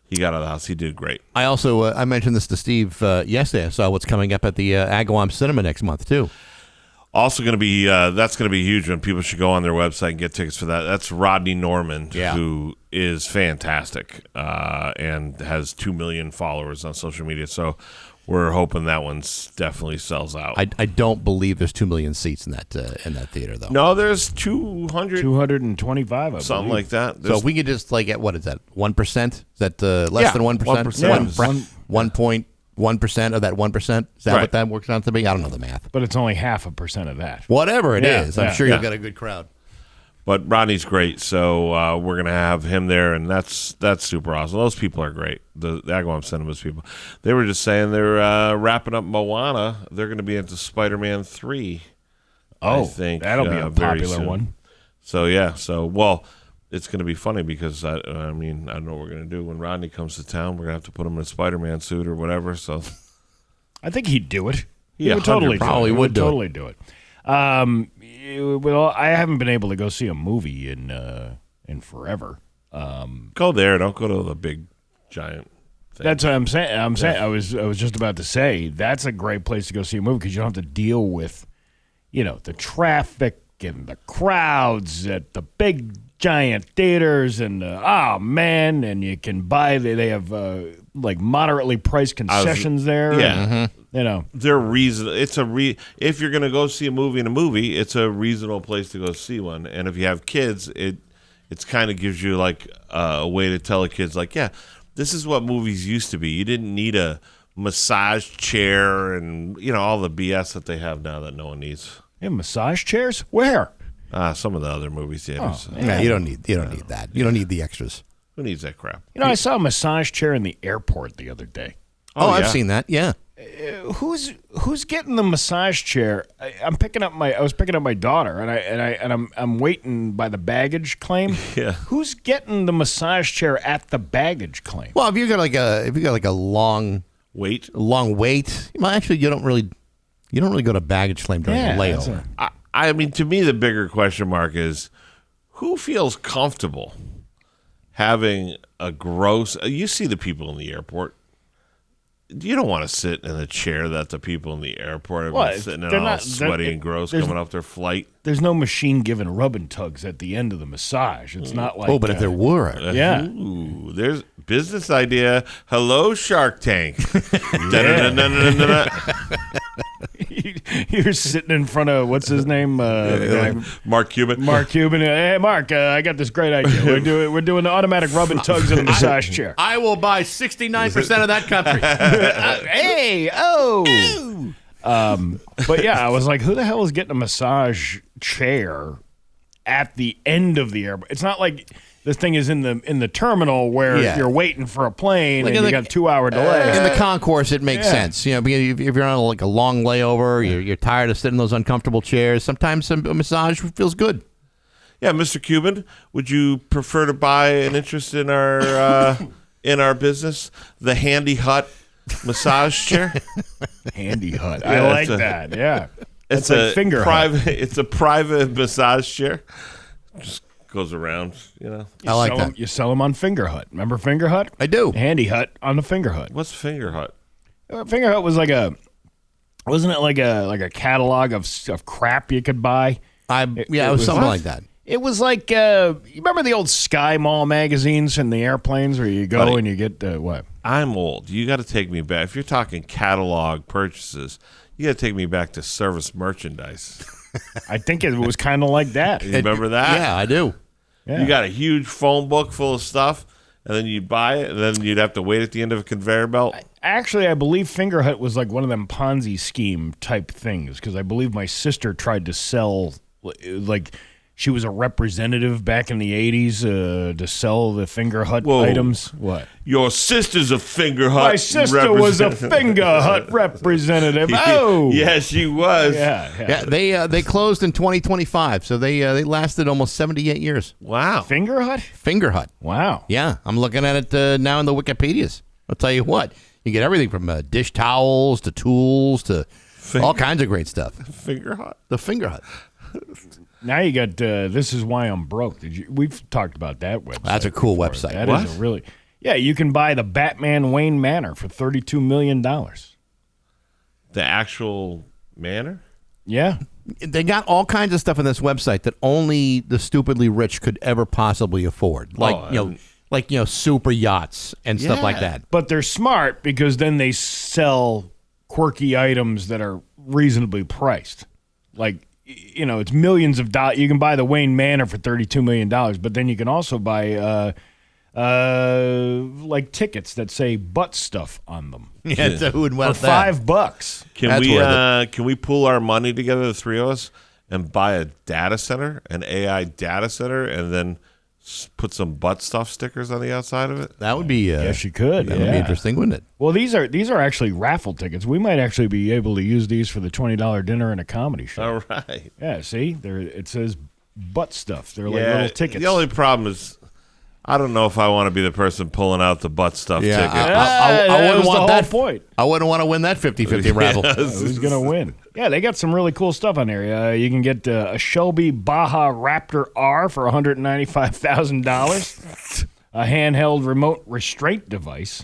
he got out of the house. He did great. I also I mentioned this to Steve yesterday. I saw what's coming up at the Agawam Cinema next month too. Also going to be that's going to be huge, and people should go on their website and get tickets for that. That's Rodney Norman, who is fantastic and has 2 million followers on social media. So we're hoping that one's definitely sells out. I don't believe there's 2 million seats in that theater though. No, there's 225, something like that. So if we could just what is that? 1%? Is that less than 1%? 1.1% of that 1%? Is that what that works out to be? I don't know the math. But it's only 0.5% of that. Whatever it is, I'm sure you'll get a good crowd. But Rodney's great, so we're going to have him there, and that's super awesome. Those people are great, the Agawam Cinemas people. They were just saying they're wrapping up Moana. They're going to be into Spider-Man 3, I think. That'll be a popular one. So, it's going to be funny because, I don't know what we're going to do. When Rodney comes to town, we're going to have to put him in a Spider-Man suit or whatever. So I think he'd do it. He would totally probably would totally do it. Well, I haven't been able to go see a movie in forever. go there. Don't go to the big, giant thing. That's what I'm saying. I was just about to say that's a great place to go see a movie because you don't have to deal with, the traffic and the crowds at the big giant theaters and and you can buy. They have like moderately priced concessions there. Yeah. And, they're reason. It's if you're gonna go see a movie, it's a reasonable place to go see one. And if you have kids, it's kind of gives you like a way to tell the kids like, yeah, this is what movies used to be. You didn't need a massage chair and all the BS that they have now that no one needs. Yeah, massage chairs? Where? Some of the other movie theaters. Yeah, you don't need that. You don't need the extras. Who needs that crap? I saw a massage chair in the airport the other day. I've seen that. Yeah. Who's getting the massage chair? I was picking up my daughter, and I'm waiting by the baggage claim. Yeah. Who's getting the massage chair at the baggage claim? Well, if you got like a long wait, well, actually, you don't really go to baggage claim during the layover. I mean, to me, the bigger question mark is who feels comfortable having a gross. You see the people in the airport. You don't want to sit in a chair that the people in the airport are sitting in all sweaty and gross coming off their flight. There's no machine giving rub and tugs at the end of the massage. It's not like... Oh, but if there were... yeah. Ooh, there's business idea. Hello, Shark Tank. You're sitting in front of what's his name? Mark Cuban. Mark Cuban. Hey, Mark, I got this great idea. We're doing the automatic rub and tugs in a massage chair. I will buy 69% of that country. Hey, oh. But yeah, I was like, who the hell is getting a massage chair at the end of the airport? It's not like this thing is in the terminal where you're waiting for a plane and you got a 2-hour delay. In the concourse, it makes sense. You know, if you're on like a long layover, you're tired of sitting in those uncomfortable chairs. Sometimes a massage feels good. Yeah, Mr. Cuban, would you prefer to buy an interest in our business, the Handy Hut massage chair? Handy Hut. I like that. Yeah. It's like a finger private. hut. It's a private massage chair. Just goes around, you know. I like that. You sell them on Finger Hut. Remember Finger Hut? I do. Handy Hut on the Finger Hut. What's Finger Hut? Finger Hut was wasn't it like a catalog of crap you could buy? It was something like that. It was like you remember the old Sky Mall magazines in the airplanes where you go and you get what? I'm old. You got to take me back. If you're talking catalog purchases, you got to take me back to service merchandise. I think it was kind of like that. You remember that? Yeah, I do. Yeah. You got a huge phone book full of stuff, and then you'd buy it, and then you'd have to wait at the end of a conveyor belt. Actually, I believe Finger Hut was like one of them Ponzi scheme type things because I believe my sister tried to sell, like she was a representative back in the 80s to sell the Finger Hut items. What? Your sister's a Finger Hut My sister was a Finger Hut representative. Oh! Yes, she was. Yeah. They closed in 2025, so they lasted almost 78 years. Wow. Finger Hut? Finger Hut. Wow. Yeah, I'm looking at it now in the Wikipedias. I'll tell you what. You get everything from dish towels to tools to all kinds of great stuff. Finger Hut. The Finger Hut. Now you got This Is Why I'm Broke. We've talked about that website. That's a cool before. website. That is a really... Yeah, you can buy the Batman Wayne Manor for $32 million. The actual manor? Yeah. They got all kinds of stuff on this website that only the stupidly rich could ever possibly afford. Like, super yachts and stuff like that. But they're smart because then they sell quirky items that are reasonably priced. Like, it's millions of dollars. You can buy the Wayne Manor for $32 million, but then you can also buy like tickets that say butt stuff on them. Yeah, so who would want for that? $5. Can we pool our money together, the three of us, and buy a data center, an AI data center, and then put some butt stuff stickers on the outside of it? That would be. Yes, you could. That would be interesting, wouldn't it? Well, these are actually raffle tickets. We might actually be able to use these for the $20 dinner and a comedy show. All right. Yeah. See, it says butt stuff. They're like little tickets. The only problem is, I don't know if I want to be the person pulling out the butt stuff ticket. I wouldn't want that point. I wouldn't want to win that 50-50 raffle. Who's going to win? Yeah, they got some really cool stuff on there. You can get a Shelby Baja Raptor R for $195,000. A handheld remote restraint device.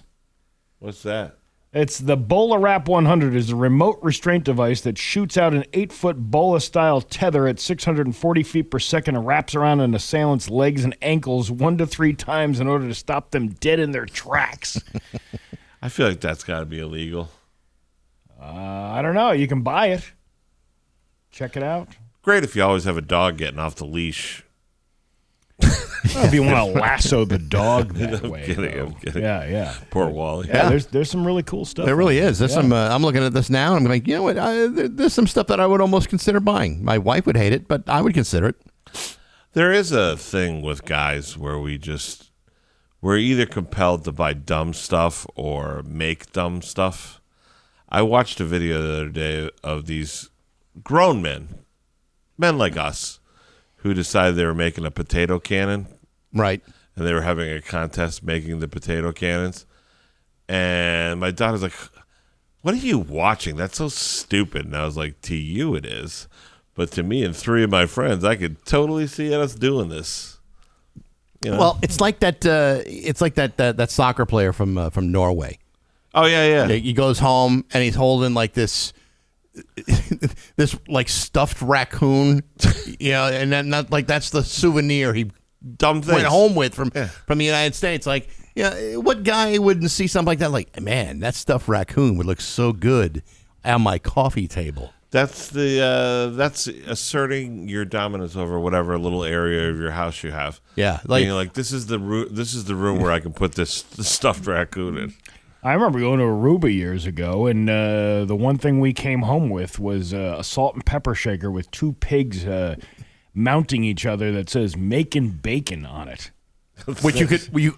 What's that? It's the Bola Wrap 100 is a remote restraint device that shoots out an 8-foot Bola-style tether at 640 feet per second and wraps around an assailant's legs and ankles 1 to 3 times in order to stop them dead in their tracks. I feel like that's got to be illegal. I don't know. You can buy it. Check it out. Great if you always have a dog getting off the leash. If you want to lasso the dog that way. I'm kidding. Yeah. Poor Wally. Yeah, there's some really cool stuff. There really is. There's some. I'm looking at this now, and I'm like, you know what? There's some stuff that I would almost consider buying. My wife would hate it, but I would consider it. There is a thing with guys where we're either compelled to buy dumb stuff or make dumb stuff. I watched a video the other day of these grown men like us, who decided they were making a potato cannon. Right. And they were having a contest making the potato cannons. And my daughter's like, what are you watching? That's so stupid. And I was like, to you it is. But to me and 3 of my friends, I could totally see us doing this. You know? Well, it's like that. That soccer player from Norway. Oh yeah. He goes home and he's holding like this like stuffed raccoon, and then that's the souvenir he went home with from the United States. Like, what guy wouldn't see something like that? Like, man, that stuffed raccoon would look so good on my coffee table. That's asserting your dominance over whatever little area of your house you have. Yeah, like this is the room where I can put this stuffed raccoon in. I remember going to Aruba years ago, and the one thing we came home with was a salt and pepper shaker with two pigs mounting each other that says "Making Bacon" on it. which you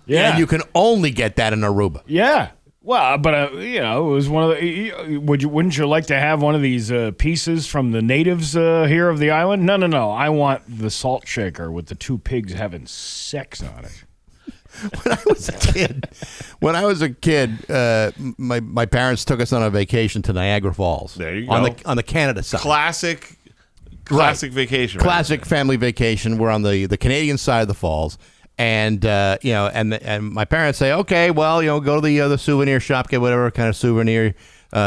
and you can only get that in Aruba. Yeah. Well, but it was one of the. Wouldn't you like to have one of these pieces from the natives here of the island? No. I want the salt shaker with the two pigs having sex on it. When I was a kid, my parents took us on a vacation to Niagara Falls. There you go. On the Canada side. Classic vacation. Classic family vacation. We're on the Canadian side of the falls. And and my parents say, okay, well, go to the souvenir shop, get whatever kind of souvenir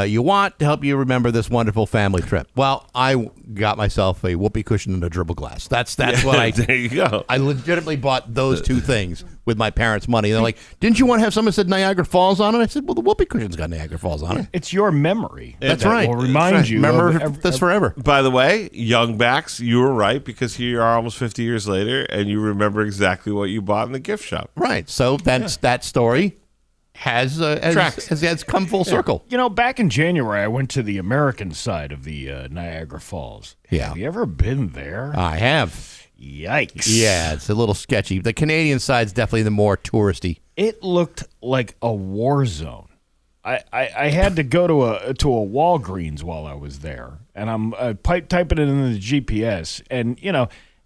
you want to help you remember this wonderful family trip. Well, I got myself a whoopee cushion and a dribble glass. That's what I. There you go. I legitimately bought those two things with my parents' money. They're like, didn't you want to have someone said Niagara Falls on it? I said, well, the whoopee cushion's got Niagara Falls on it. It's your memory. That's right. Will remind you. Remember this forever. By the way, young Bax, you were right, because here you are almost 50 years later, and you remember exactly what you bought in the gift shop. Right. So that story has come full circle. Back in January, I went to the American side of the Niagara Falls. Yeah. Have you ever been there? I have. Yikes. Yeah, it's a little sketchy. The Canadian side's definitely the more touristy. It looked like a war zone. I had to go to a Walgreens while I was there, and I'm typing it in the GPS, and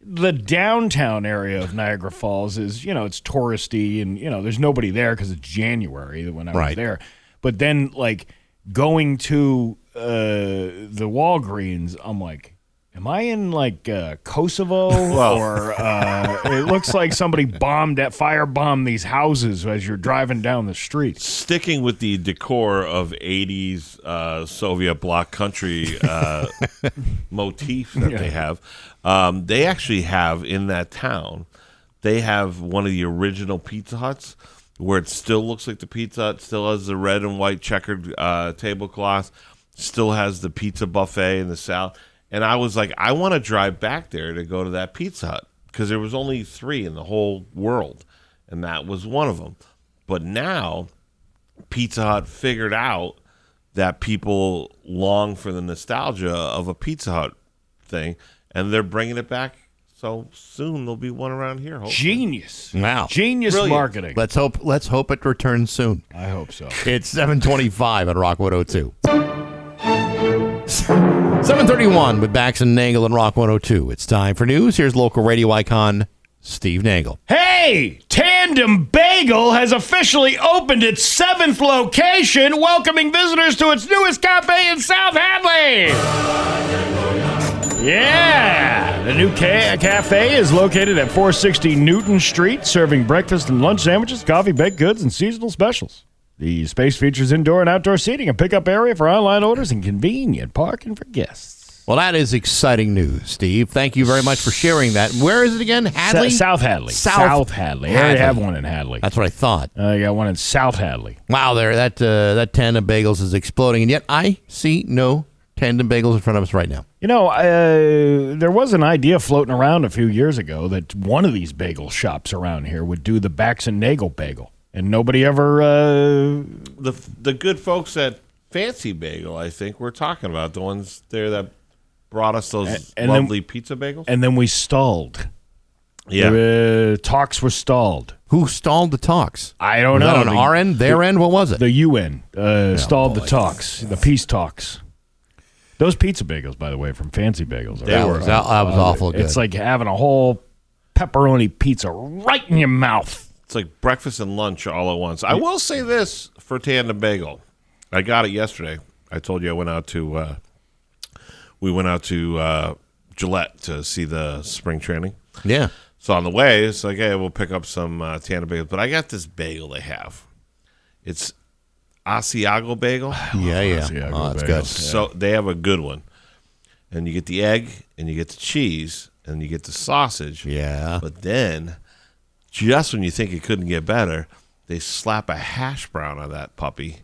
the downtown area of Niagara Falls is it's touristy, and there's nobody there because it's January when I was there. But then going to the Walgreens, I'm like, am I in Kosovo? Or it looks like somebody firebombed these houses as you're driving down the street. Sticking with the decor of 80s Soviet bloc country motif that they have, they actually have in that town, they have one of the original Pizza Huts where it still looks like the Pizza Hut, still has the red and white checkered tablecloth, still has the pizza buffet in the south. And I was like, I want to drive back there to go to that Pizza Hut, because there was only 3 in the whole world, and that was one of them. But now Pizza Hut figured out that people long for the nostalgia of a Pizza Hut thing, and they're bringing it back. So soon there'll be one around here. Hopefully. Genius. Wow. Genius Brilliant. Marketing. Let's hope it returns soon. I hope so. It's 7:25 on Rock 102. 7:31 with Bax and Nagle and Rock 102. It's time for news. Here's local radio icon Steve Nagle. Hey, Tandem Bagel has officially opened its 7th location, welcoming visitors to its newest cafe in South Hadley. Yeah, the new cafe is located at 460 Newton Street, serving breakfast and lunch sandwiches, coffee, baked goods, and seasonal specials. The space features indoor and outdoor seating, a pickup area for online orders, and convenient parking for guests. Well, that is exciting news, Steve. Thank you very much for sharing that. Where is it again? Hadley? South Hadley. South Hadley. I already have one in Hadley. That's what I thought. I got one in South Hadley. Wow, that Tandem Bagels is exploding, and yet I see no Tandem Bagels in front of us right now. There was an idea floating around a few years ago that one of these bagel shops around here would do the Bax And Nagle bagel. And nobody ever... The good folks at Fancy Bagel, I think, we're talking about. The ones there that brought us those lovely pizza bagels. And then we stalled. Yeah. The talks were stalled. Who stalled the talks? I don't know. Was that on our end, their end? What was it? The UN stalled the talks, the peace talks. Those pizza bagels, by the way, from Fancy Bagels. That was awful good. It's like having a whole pepperoni pizza right in your mouth. It's like breakfast and lunch all at once. I will say this for Tandem Bagel. I got it yesterday. I told you we went out to Gillette to see the spring training. Yeah. So on the way, it's like, hey, we'll pick up some Tandem Bagels. But I got this bagel they have. It's Asiago bagel. Yeah. Asiago Oh, that's bagels. good. So they have a good one. And you get the egg, and you get the cheese, and you get the sausage. Yeah. But then, just when you think it couldn't get better, they slap a hash brown on that puppy,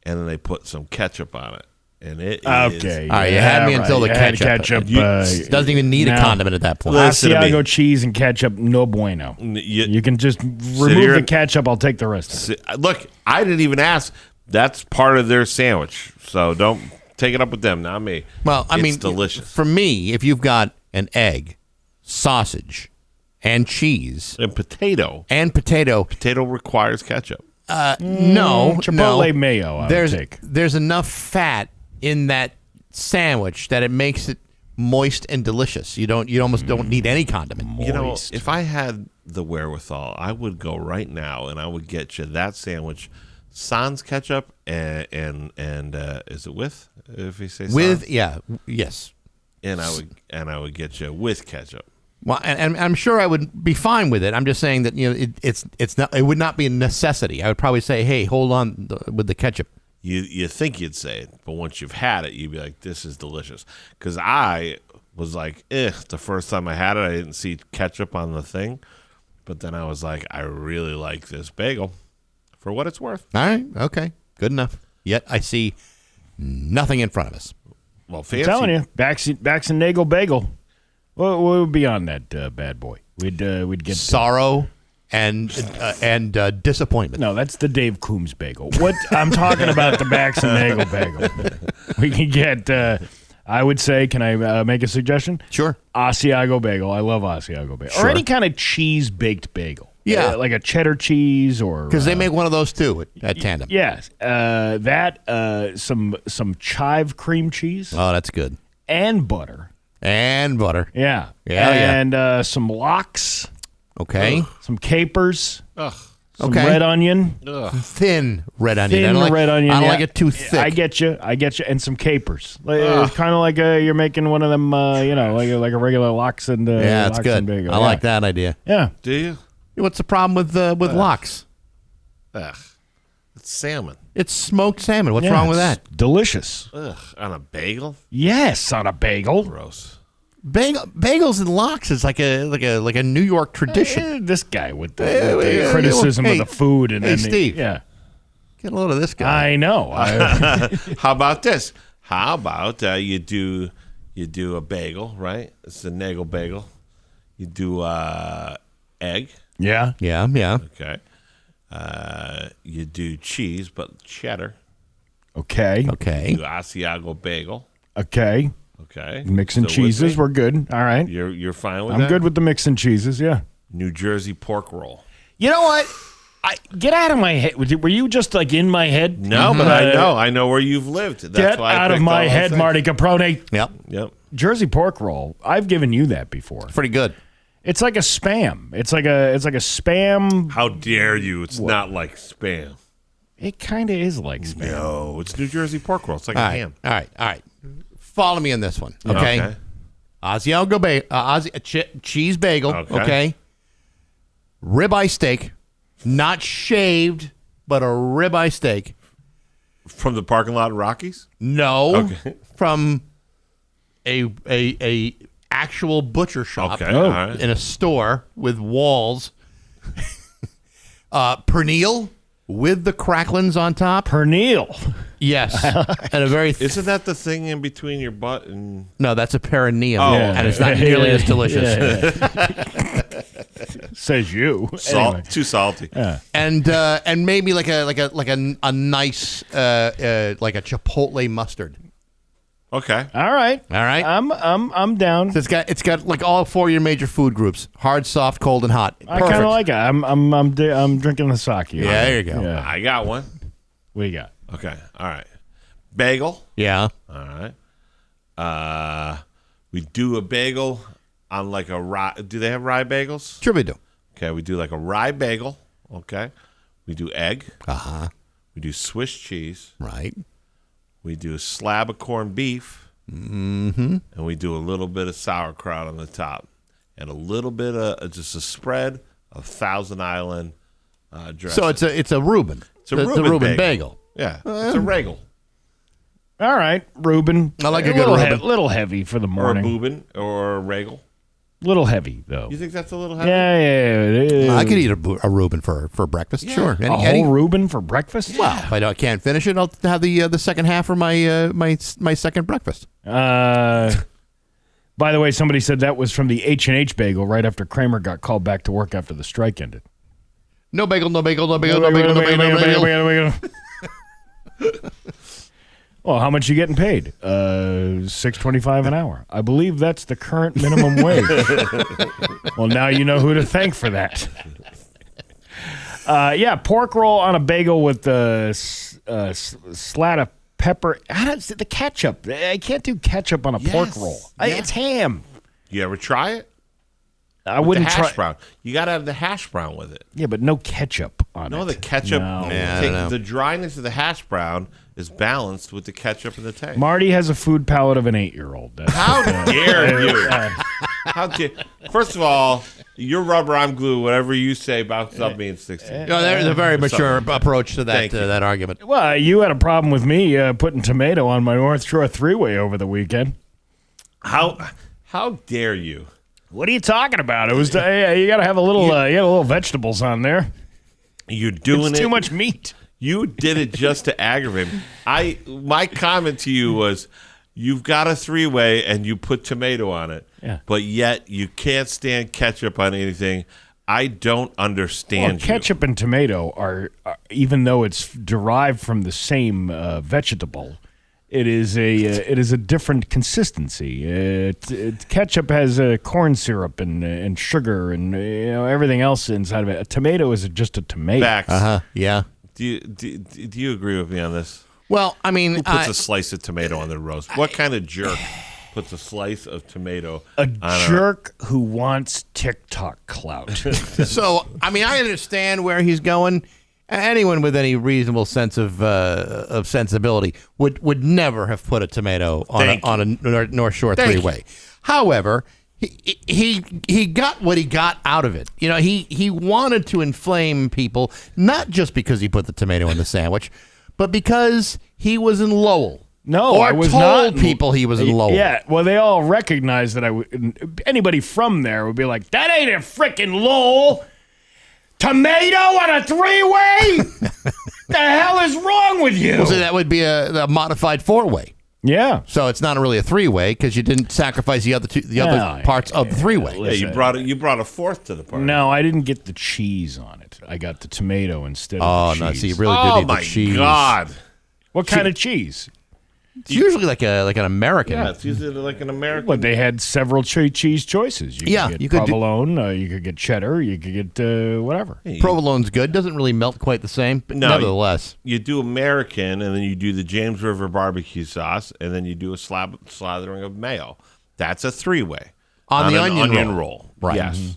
and then they put some ketchup on it. And it is. Okay. All right, you had me until the You had ketchup. ketchup. Doesn't even need a condiment at that point. Listen to me. Asiago cheese and ketchup, no bueno. You can just remove here the and- ketchup. I'll take the rest of it. Look, I didn't even ask. That's part of their sandwich. So don't take it up with them, not me. Well, I It's mean, delicious. For me, if you've got an egg, sausage, and cheese, And potato. Potato requires ketchup. no, Chipotle no. mayo, I would take. There's enough fat in that sandwich that it makes it moist and delicious. You almost don't need any condiment. You know, if I had the wherewithal, I would go right now and I would get you that sandwich, sans ketchup, and is it with? If you say With sans? yes. And I would get you with ketchup. Well, and I'm sure I would be fine with it. I'm just saying that it would not be a necessity. I would probably say, hey, hold on with the ketchup. You think you'd say it, but once you've had it, you'd be like, this is delicious. Because I was like, the first time I had it, I didn't see ketchup on the thing. But then I was like, I really like this bagel for what it's worth. All right, okay, good enough. Yet I see nothing in front of us. Well, I'm fancy. telling you, Bax and Nagle bagel. What would be on that bad boy? We'd get Sorrow and disappointment. No, that's the Dave Coombs bagel. What I'm talking about, the Bax and Nagle bagel. We can get. I would say, can I make a suggestion? Sure. Asiago bagel. I love Asiago bagel. Sure. Or any kind of cheese baked bagel. Yeah. Like a cheddar cheese or Because they make one of those too at Tandem. Yes, some chive cream cheese Oh, that's good. and butter. And butter. Yeah, Yeah, yeah. and some lox, Okay. some capers, Ugh. some Okay. red onion. Thin red onion. Thin I don't like, red onion. I don't yeah. like it too thick. I get you, and some capers. It's kind of like you're making one of them, like a regular lox and yeah, it's lox good. and bagel. I like that idea. Yeah, Do you? What's the problem with lox? Ugh. It's salmon. It's smoked salmon. What's Yeah, wrong with it's that? Delicious. Ugh. On a bagel? Yes, on a bagel. Gross. Bagels and lox is like a New York tradition. This guy with the criticism of the food and then Steve. yeah. Get a load of this guy. I know. How about this? How about you do a bagel, right? It's a Nagle bagel. You do egg. Yeah. Yeah. Okay. You do cheese, but cheddar. Okay. You Okay. do Asiago bagel. Okay. Okay. Mixing Still with cheeses, me? we're good. All right. You're fine with I'm that? good with the mixing cheeses, yeah. New Jersey pork roll. You know what? Get out of my head. Were you just like in my head? No, but I know where you've lived. That's Get why I out of picked my all head, those Marty Caproni. Yep. things. Yep. Jersey pork roll. I've given you that before. Pretty good. It's like a spam. It's like a spam. How dare you? It's not like Spam. It kind of is like spam. No, it's New Jersey pork roll. It's like All a right. ham. All right. Follow me on this one. Okay. Asiago cheese bagel. Okay. Ribeye steak, not shaved, but a ribeye steak. From the parking lot of Rockies? No, Okay. from a actual butcher shop Okay. All right. in a store with walls. Pernil with the cracklins on top. Pernil. Yes, and a very Isn't that the thing in between your butt and... no. That's a perineum, Oh, and it's not nearly as delicious. Says you. Salt, Anyway. too salty. And maybe like a nice like a chipotle mustard. Okay. All right. All right. I'm down. So it's got like all four of your major food groups: hard, soft, cold, and hot. I kind of like it. I'm drinking the sake. Yeah, there you go. Yeah. I got one. What do you got? Okay. All right. Bagel. Yeah. All right. We do a bagel on like a rye. Do they have rye bagels? Sure we do. Okay. We do like a rye bagel. Okay. We do egg. Uh-huh. We do Swiss cheese. Right. We do a slab of corned beef. Mm-hmm. And we do a little bit of sauerkraut on the top. And a little bit of just a spread of Thousand Island dressing. So it's a Reuben. It's a Reuben bagel. Yeah. It's a regal. All right, Reuben. I like a good little Reuben. little heavy for the Or a morning. boobin or a regal. Little heavy, though. You think that's a little heavy? Yeah. I could eat a Reuben for breakfast. Sure. A whole Reuben for breakfast? Well, if I can't finish it, I'll have the second half for my second breakfast. By the way, somebody said that was from the H&H bagel right after Kramer got called back to work after the strike ended. No bagel, no bagel, no bagel, no bagel, no bagel, no bagel. Well, how much you getting paid? $6.25 an hour. I believe that's the current minimum wage. Well, now you know who to thank for that. Pork roll on a bagel with a slat of pepper. The ketchup. I can't do ketchup on a pork roll. It's ham. You ever try it? I with wouldn't the hash try. brown. You got to have the hash brown with it. Yeah, but no ketchup on it. No, the ketchup. No. Yeah, I don't know. The dryness of the hash brown is balanced with the ketchup and the taste. Marty has a food palate of an 8-year-old. How dare you? How dare? First of all, you're rubber, I'm glue. Whatever you say bounces up me in 16. No, there's a very mature approach to Thank you. that argument. Well, you had a problem with me putting tomato on my North Shore three-way over the weekend. How dare you? What are you talking about? It was you got to have a little you got a little vegetables on there. You're doing It's it too much meat. You did it just to aggravate me. My comment to you was, you've got a three-way and you put tomato on it, but yet you can't stand ketchup on anything. I don't understand you. Ketchup and tomato are even though it's derived from the same vegetable, it is a different consistency. Ketchup has corn syrup and sugar and everything else inside of it. A tomato is just a tomato. Bax. Yeah. Do you agree with me on this? Well, I mean, Who puts a slice of tomato on the roast? What kind of jerk puts a slice of tomato on jerk who wants TikTok clout? So, I mean, I understand where he's going. Anyone with any reasonable sense of sensibility would never have put a tomato on a North Shore three-way. However, he got what he got out of it. He wanted to inflame people, not just because he put the tomato in the sandwich, but because he was in Lowell. No, or I was told not. people he was in Lowell. Yeah, well, they all recognized that anybody from there would be like, that ain't a freaking Lowell. Tomato on a three-way? The hell is wrong with you? Well, so that would be a modified four-way. Yeah. So it's not really a three-way because you didn't sacrifice the other parts of the three-way. Yeah, you brought a fourth to the party. No, I didn't get the cheese on it. I got the tomato instead of the cheese. No, so you really do need the cheese. Oh, my God. What kind of cheese? It's usually like an American. Yeah, it's usually like an American. But they had several cheese choices. You could get provolone, you could get cheddar, you could get whatever. Provolone's good. Doesn't really melt quite the same, but nevertheless. You do American, and then you do the James River barbecue sauce, and then you do a slathering of mayo. That's a three-way. On the onion roll. Right. Yes. Mm-hmm.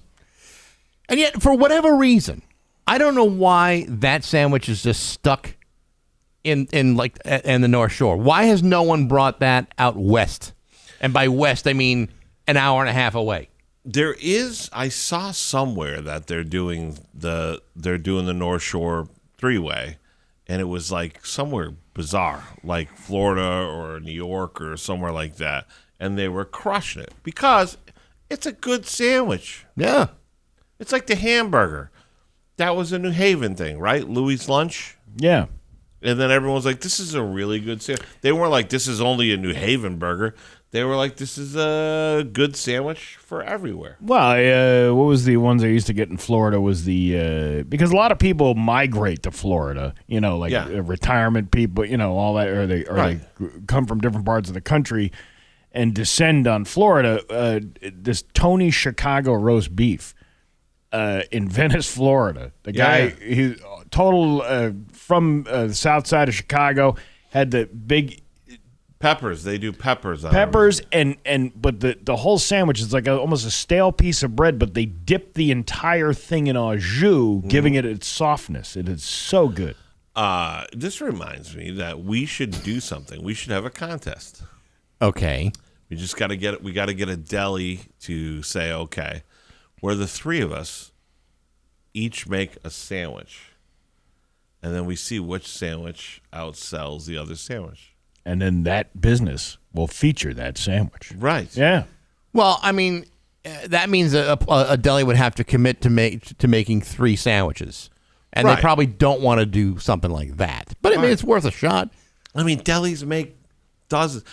And yet, for whatever reason, I don't know why that sandwich is just stuck in the North Shore. Why has no one brought that out west? And by west, I mean an hour and a half away. I saw somewhere that they're doing the North Shore three-way, and it was like somewhere bizarre, like Florida or New York or somewhere like that, and they were crushing it because it's a good sandwich. Yeah. It's like the hamburger. That was a New Haven thing, right? Louis' Lunch? Yeah. And then everyone was like, this is a really good sandwich. They weren't like, this is only a New Haven burger. They were like, this is a good sandwich for everywhere. Well, what was the ones I used to get in Florida was because a lot of people migrate to Florida, retirement people, all that, or they come from different parts of the country and descend on Florida. This Tony Chicago roast beef in Venice, Florida. The guy, he total from the south side of Chicago, had the big peppers. They do peppers on peppers but the whole sandwich is like almost a stale piece of bread, but they dip the entire thing in au jus, giving it its softness. It is so good. This reminds me that we should do something. We should have a contest. Okay. We just got to get a deli to say, okay, where the three of us each make a sandwich, and then we see which sandwich outsells the other sandwich. And then that business will feature that sandwich. Right. Yeah. Well, I mean, that means a deli would have to commit to making 3 sandwiches, and they probably don't want to do something like that. But I mean, it's worth a shot. I mean, delis make dozens.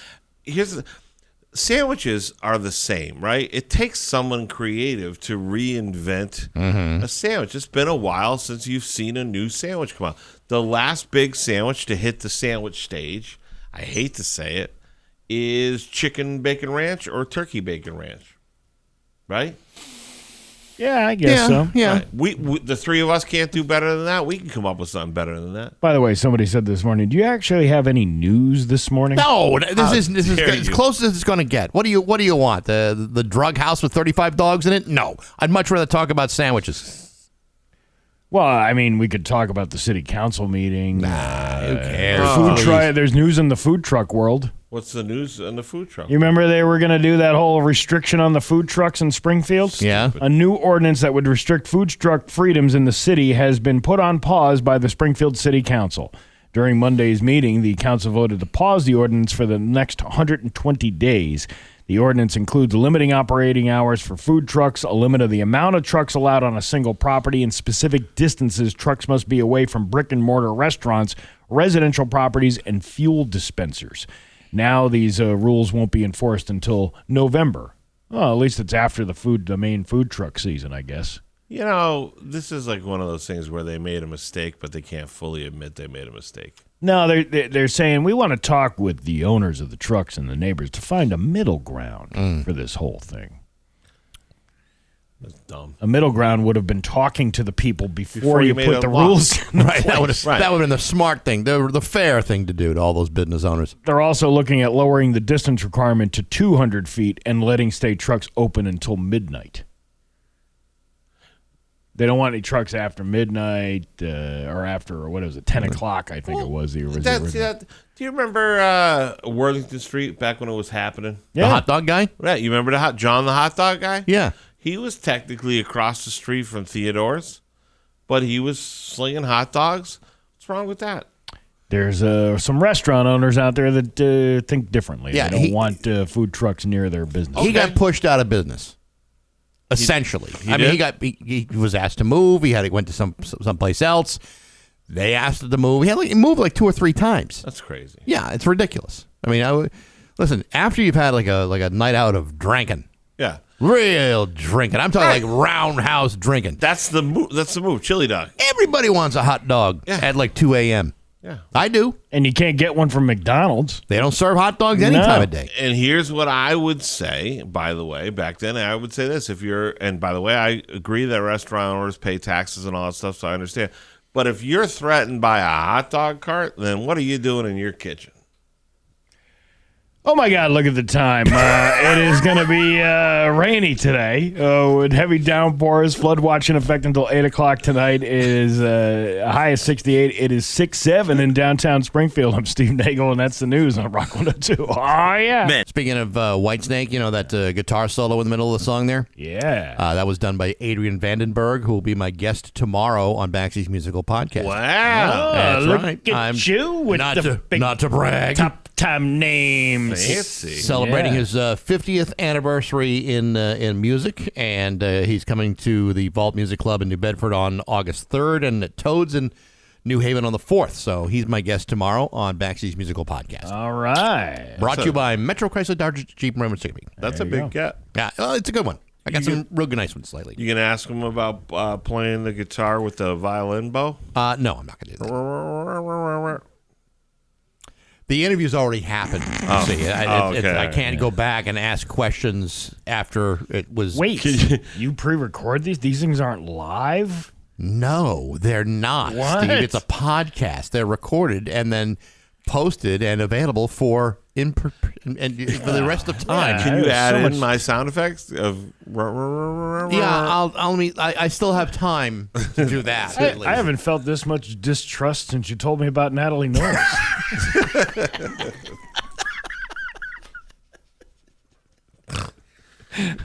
Sandwiches are the same, right? It takes someone creative to reinvent a sandwich. It's been a while since you've seen a new sandwich come out. The last big sandwich to hit the sandwich stage, I hate to say it, is chicken bacon ranch or turkey bacon ranch, right? Yeah, I guess so. Yeah. Right. We the three of us can't do better than that. We can come up with something better than that. By the way, somebody said this morning, do you actually have any news this morning? No, this is dare as you. close as it's going to get. What do you want? The drug house with 35 dogs in it? No, I'd much rather talk about sandwiches. Well, I mean, we could talk about the city council meeting. Who cares? There's news in the food truck world. What's the news on the food truck? You remember they were going to do that whole restriction on the food trucks in Springfield? Yeah. A new ordinance that would restrict food truck freedoms in the city has been put on pause by the Springfield City Council. During Monday's meeting, the council voted to pause the ordinance for the next 120 days. The ordinance includes limiting operating hours for food trucks, a limit of the amount of trucks allowed on a single property, and specific distances trucks must be away from brick-and-mortar restaurants, residential properties, and fuel dispensers. Now these rules won't be enforced until November. Well, at least it's after the main food truck season, I guess. You know, this is like one of those things where they made a mistake, but they can't fully admit they made a mistake. No, they're saying we want to talk with the owners of the trucks and the neighbors to find a middle ground for this whole thing. That's dumb. A middle ground would have been talking to the people before you made put a the law. rules in Right, that would place. have been the smart thing, the fair thing to do to all those business owners. They're also looking at lowering the distance requirement to 200 feet and letting state trucks open until midnight. They don't want any trucks after midnight or after, 10 o'clock, I think it was. Do you remember Worthington Street back when it was happening? The hot dog guy? Right. You remember John the hot dog guy? Yeah. He was technically across the street from Theodore's, but he was slinging hot dogs. What's wrong with that? There's some restaurant owners out there that think differently. Yeah, they don't want food trucks near their business. He got pushed out of business. Essentially, he was asked to move. He went to someplace else. They asked him to move. He moved like 2 or 3 times. That's crazy. Yeah, it's ridiculous. I mean, listen. After you've had like a night out of drinking, Yeah. real drinking. I'm talking like roundhouse drinking. That's the move. That's the move. Chili dog. Everybody wants a hot dog at like 2 a.m. Yeah. I do. And you can't get one from McDonald's. They don't serve hot dogs any time of day. And here's what I would say, by the way, back then I would say this. And by the way, I agree that restaurant owners pay taxes and all that stuff, so I understand. But if you're threatened by a hot dog cart, then what are you doing in your kitchen? Oh, my God, look at the time. It is going to be rainy today with heavy downpours. Flood watch in effect until 8 o'clock tonight. It is a high of 68. It is 6-7 in downtown Springfield. I'm Steve Nagle, and that's the news on Rock 102. Oh, yeah. Speaking of Whitesnake, you know that guitar solo in the middle of the song there? Yeah. That was done by Adrian Vandenberg, who will be my guest tomorrow on Baxi's Musical Podcast. Wow. That's look right. at you with the big not to brag. top-time names. Fancy. Celebrating Yeah. his 50th anniversary in music, and he's coming to the Vault Music Club in New Bedford on August 3rd, and at Toads in New Haven on the 4th. So he's my guest tomorrow on Baxi's Musical Podcast. All right. Brought to you by Metro Chrysler Dodge Jeep Ram Chicopee. That's a big get. Yeah, it's a good one. I got some real good nice ones lately. You going to ask him about playing the guitar with the violin bow? No, I'm not going to do that. The interview's already happened. You see, I can't go back and ask questions after it was. Wait, you pre-record these? These things aren't live? No, they're not, What? Steve. It's a podcast. They're recorded and then posted and available for for the rest of time. Can you add so in much- my sound effects of? Yeah, I still have time to do that. at least. I haven't felt this much distrust since you told me about Natalie Norris.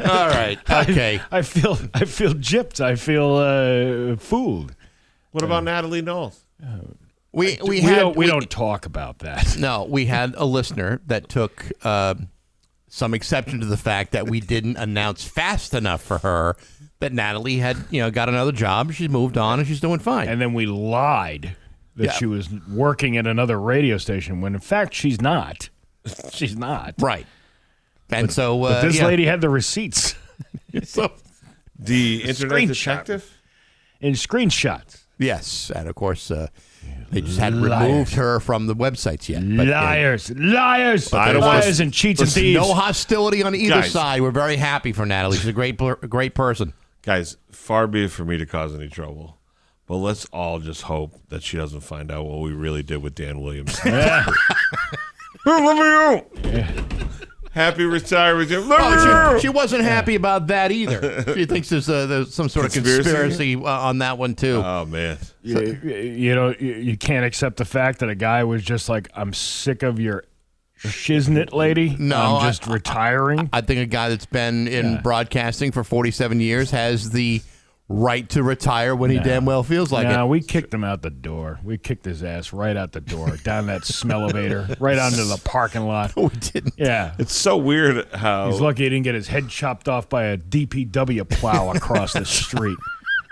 All right. Okay. I feel gypped. I feel fooled. What about Natalie Knowles? We don't talk about that. No, we had a listener that took some exception to the fact that we didn't announce fast enough for her that Natalie had, got another job. She's moved on and she's doing fine. And then we lied that she was working at another radio station when in fact she's not. She's not. Right. And but this lady had the receipts. So the internet detective? In screenshots. Yes. And of course, they just hadn't removed her from the websites yet. But, liars. Liars and cheats and There's thieves. no hostility on either Guys. side. We're very happy for Natalie. She's a great person. Guys, far be it for me to cause any trouble, but let's all just hope that she doesn't find out what we really did with Dan Williams. Yeah. Let me out. Happy retirement. She wasn't happy about that either. She thinks there's some sort of conspiracy on that one, too. Oh, man. You can't accept the fact that a guy was just like, I'm sick of your shiznit lady. No, I'm just retiring. I think a guy that's been in broadcasting for 47 years has the right to retire when he damn well feels like it. We kicked him out the door. We kicked his ass right out the door, down that smellevator, right onto the parking lot. We didn't. Yeah. It's so weird how... He's lucky he didn't get his head chopped off by a DPW plow across the street.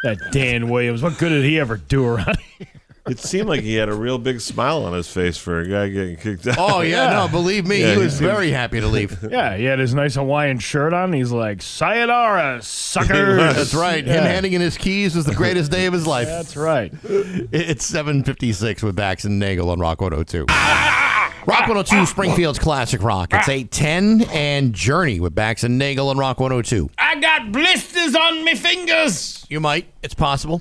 That Dan Williams, what good did he ever do around here? It seemed like he had a real big smile on his face for a guy getting kicked out. Oh, yeah, no, believe me, he was very happy to leave. Yeah, he had his nice Hawaiian shirt on. He's like, sayonara, suckers. That's right. Him handing in his keys was the greatest day of his life. That's right. It's 7:56 with Bax and Nagle on Rock 102. Rock 102, Springfield's classic rock. It's 8:10 and Journey with Bax and Nagle on Rock 102. I got blisters on me fingers. You might. It's possible.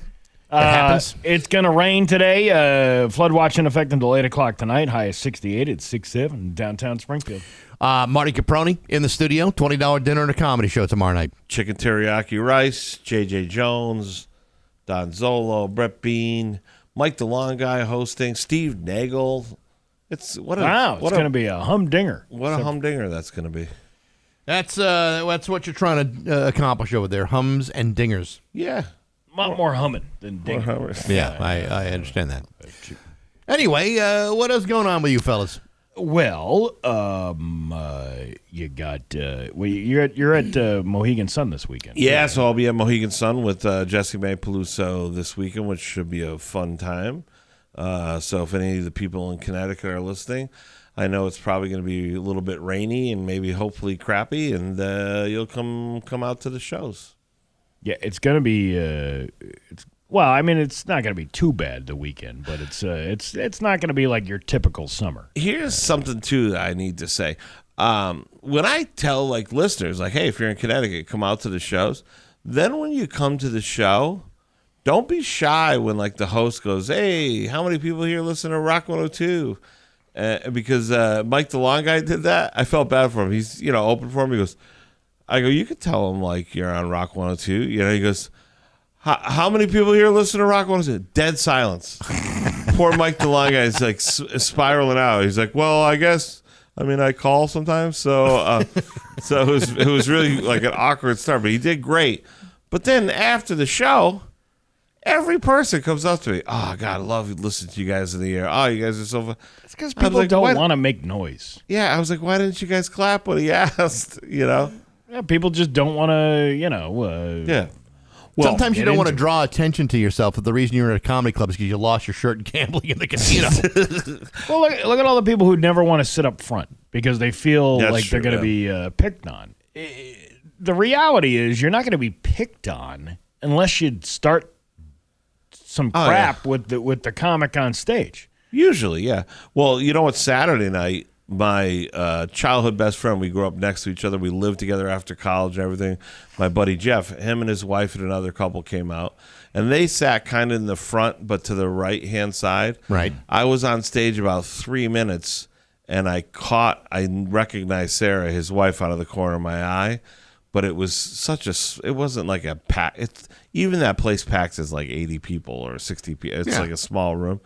It happens. It's going to rain today. Flood watch in effect until 8 o'clock tonight. High is 68. It's 6-7 in downtown Springfield. Marty Caproni in the studio. $20 dinner and a comedy show tomorrow night. Chicken teriyaki rice, J.J. Jones, Don Zolo, Brett Bean, Mike the Long Guy hosting, Steve Nagle. It's going to be a humdinger. What a humdinger that's going to be. That's what you're trying to accomplish over there. Hums and dingers. Yeah. A lot more humming than dinging. Yeah, I understand that. Anyway, what is going on with you fellas? Well, you got you're at Mohegan Sun this weekend. Yeah, so I'll be at Mohegan Sun with Jesse May Peluso this weekend, which should be a fun time. So if any of the people in Connecticut are listening, I know it's probably going to be a little bit rainy and maybe hopefully crappy, and you'll come out to the shows. Yeah, it's going to be. It's not going to be too bad the weekend, but it's not going to be like your typical summer. Here's something too that I need to say. When I tell listeners, hey, if you're in Connecticut, come out to the shows. Then when you come to the show, don't be shy when the host goes, "Hey, how many people here listen to Rock 102?" Because Mike the Long Guy did that. I felt bad for him. He's open for him. He goes. I go, you could tell him you're on Rock 102. He goes, how many people here listen to Rock 102? Dead silence. Poor Mike the Long Guy is spiraling out. He's like, well, I guess, I call sometimes. So it was really an awkward start, but he did great. But then after the show, every person comes up to me. Oh, God, I love listening to you guys in the air. Oh, you guys are so fun. It's because people don't want to make noise. Yeah, I was like, why didn't you guys clap when he asked, Yeah, people just don't want to, Yeah. Well, sometimes you don't want to draw attention to yourself, but the reason you're at a comedy club is because you lost your shirt gambling in the casino. Well, look at all the people who never want to sit up front because they feel they're going to be picked on. The reality is you're not going to be picked on unless you start some crap with the comic on stage. Usually, yeah. Well, what, Saturday night, my childhood best friend, we grew up next to each other. We lived together after college and everything. My buddy Jeff, him and his wife and another couple came out, and they sat kind of in the front but to the right-hand side. Right. I was on stage about 3 minutes, and I recognized Sarah, his wife, out of the corner of my eye, but it was it wasn't like a pack. Even that place packs is 80 people or 60 people. It's like a small room.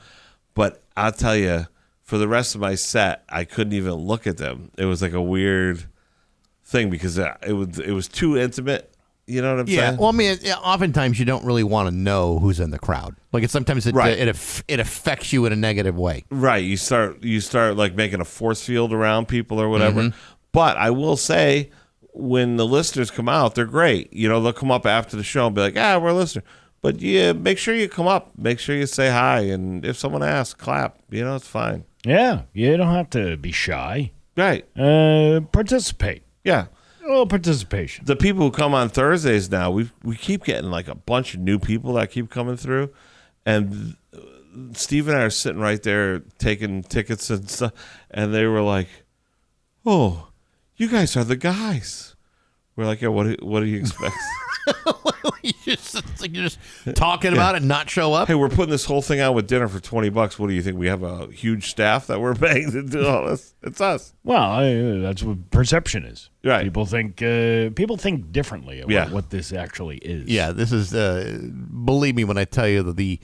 But I'll tell you, for the rest of my set, I couldn't even look at them. It was a weird thing because it was too intimate. You know what I'm saying? Yeah. Well, oftentimes you don't really want to know who's in the crowd. Sometimes it affects you in a negative way. Right. You start making a force field around people or whatever. Mm-hmm. But I will say, when the listeners come out, they're great. They'll come up after the show and be like, we're a listener. But yeah, make sure you come up. Make sure you say hi. And if someone asks, clap. It's fine. Yeah, you don't have to be shy. Right. Participate. Yeah. A little participation. The people who come on Thursdays now, we keep getting like a bunch of new people that keep coming through. And Steve and I are sitting right there taking tickets and stuff. And they were like, oh, you guys are the guys. We're like, yeah, what do you expect? You're just talking about it and not show up? Hey, we're putting this whole thing on with dinner for $20. What do you think? We have a huge staff that we're paying to do all this? It's us. Well, that's what perception is. Right. People think differently about what this actually is. Yeah, this is, believe me when I tell you that the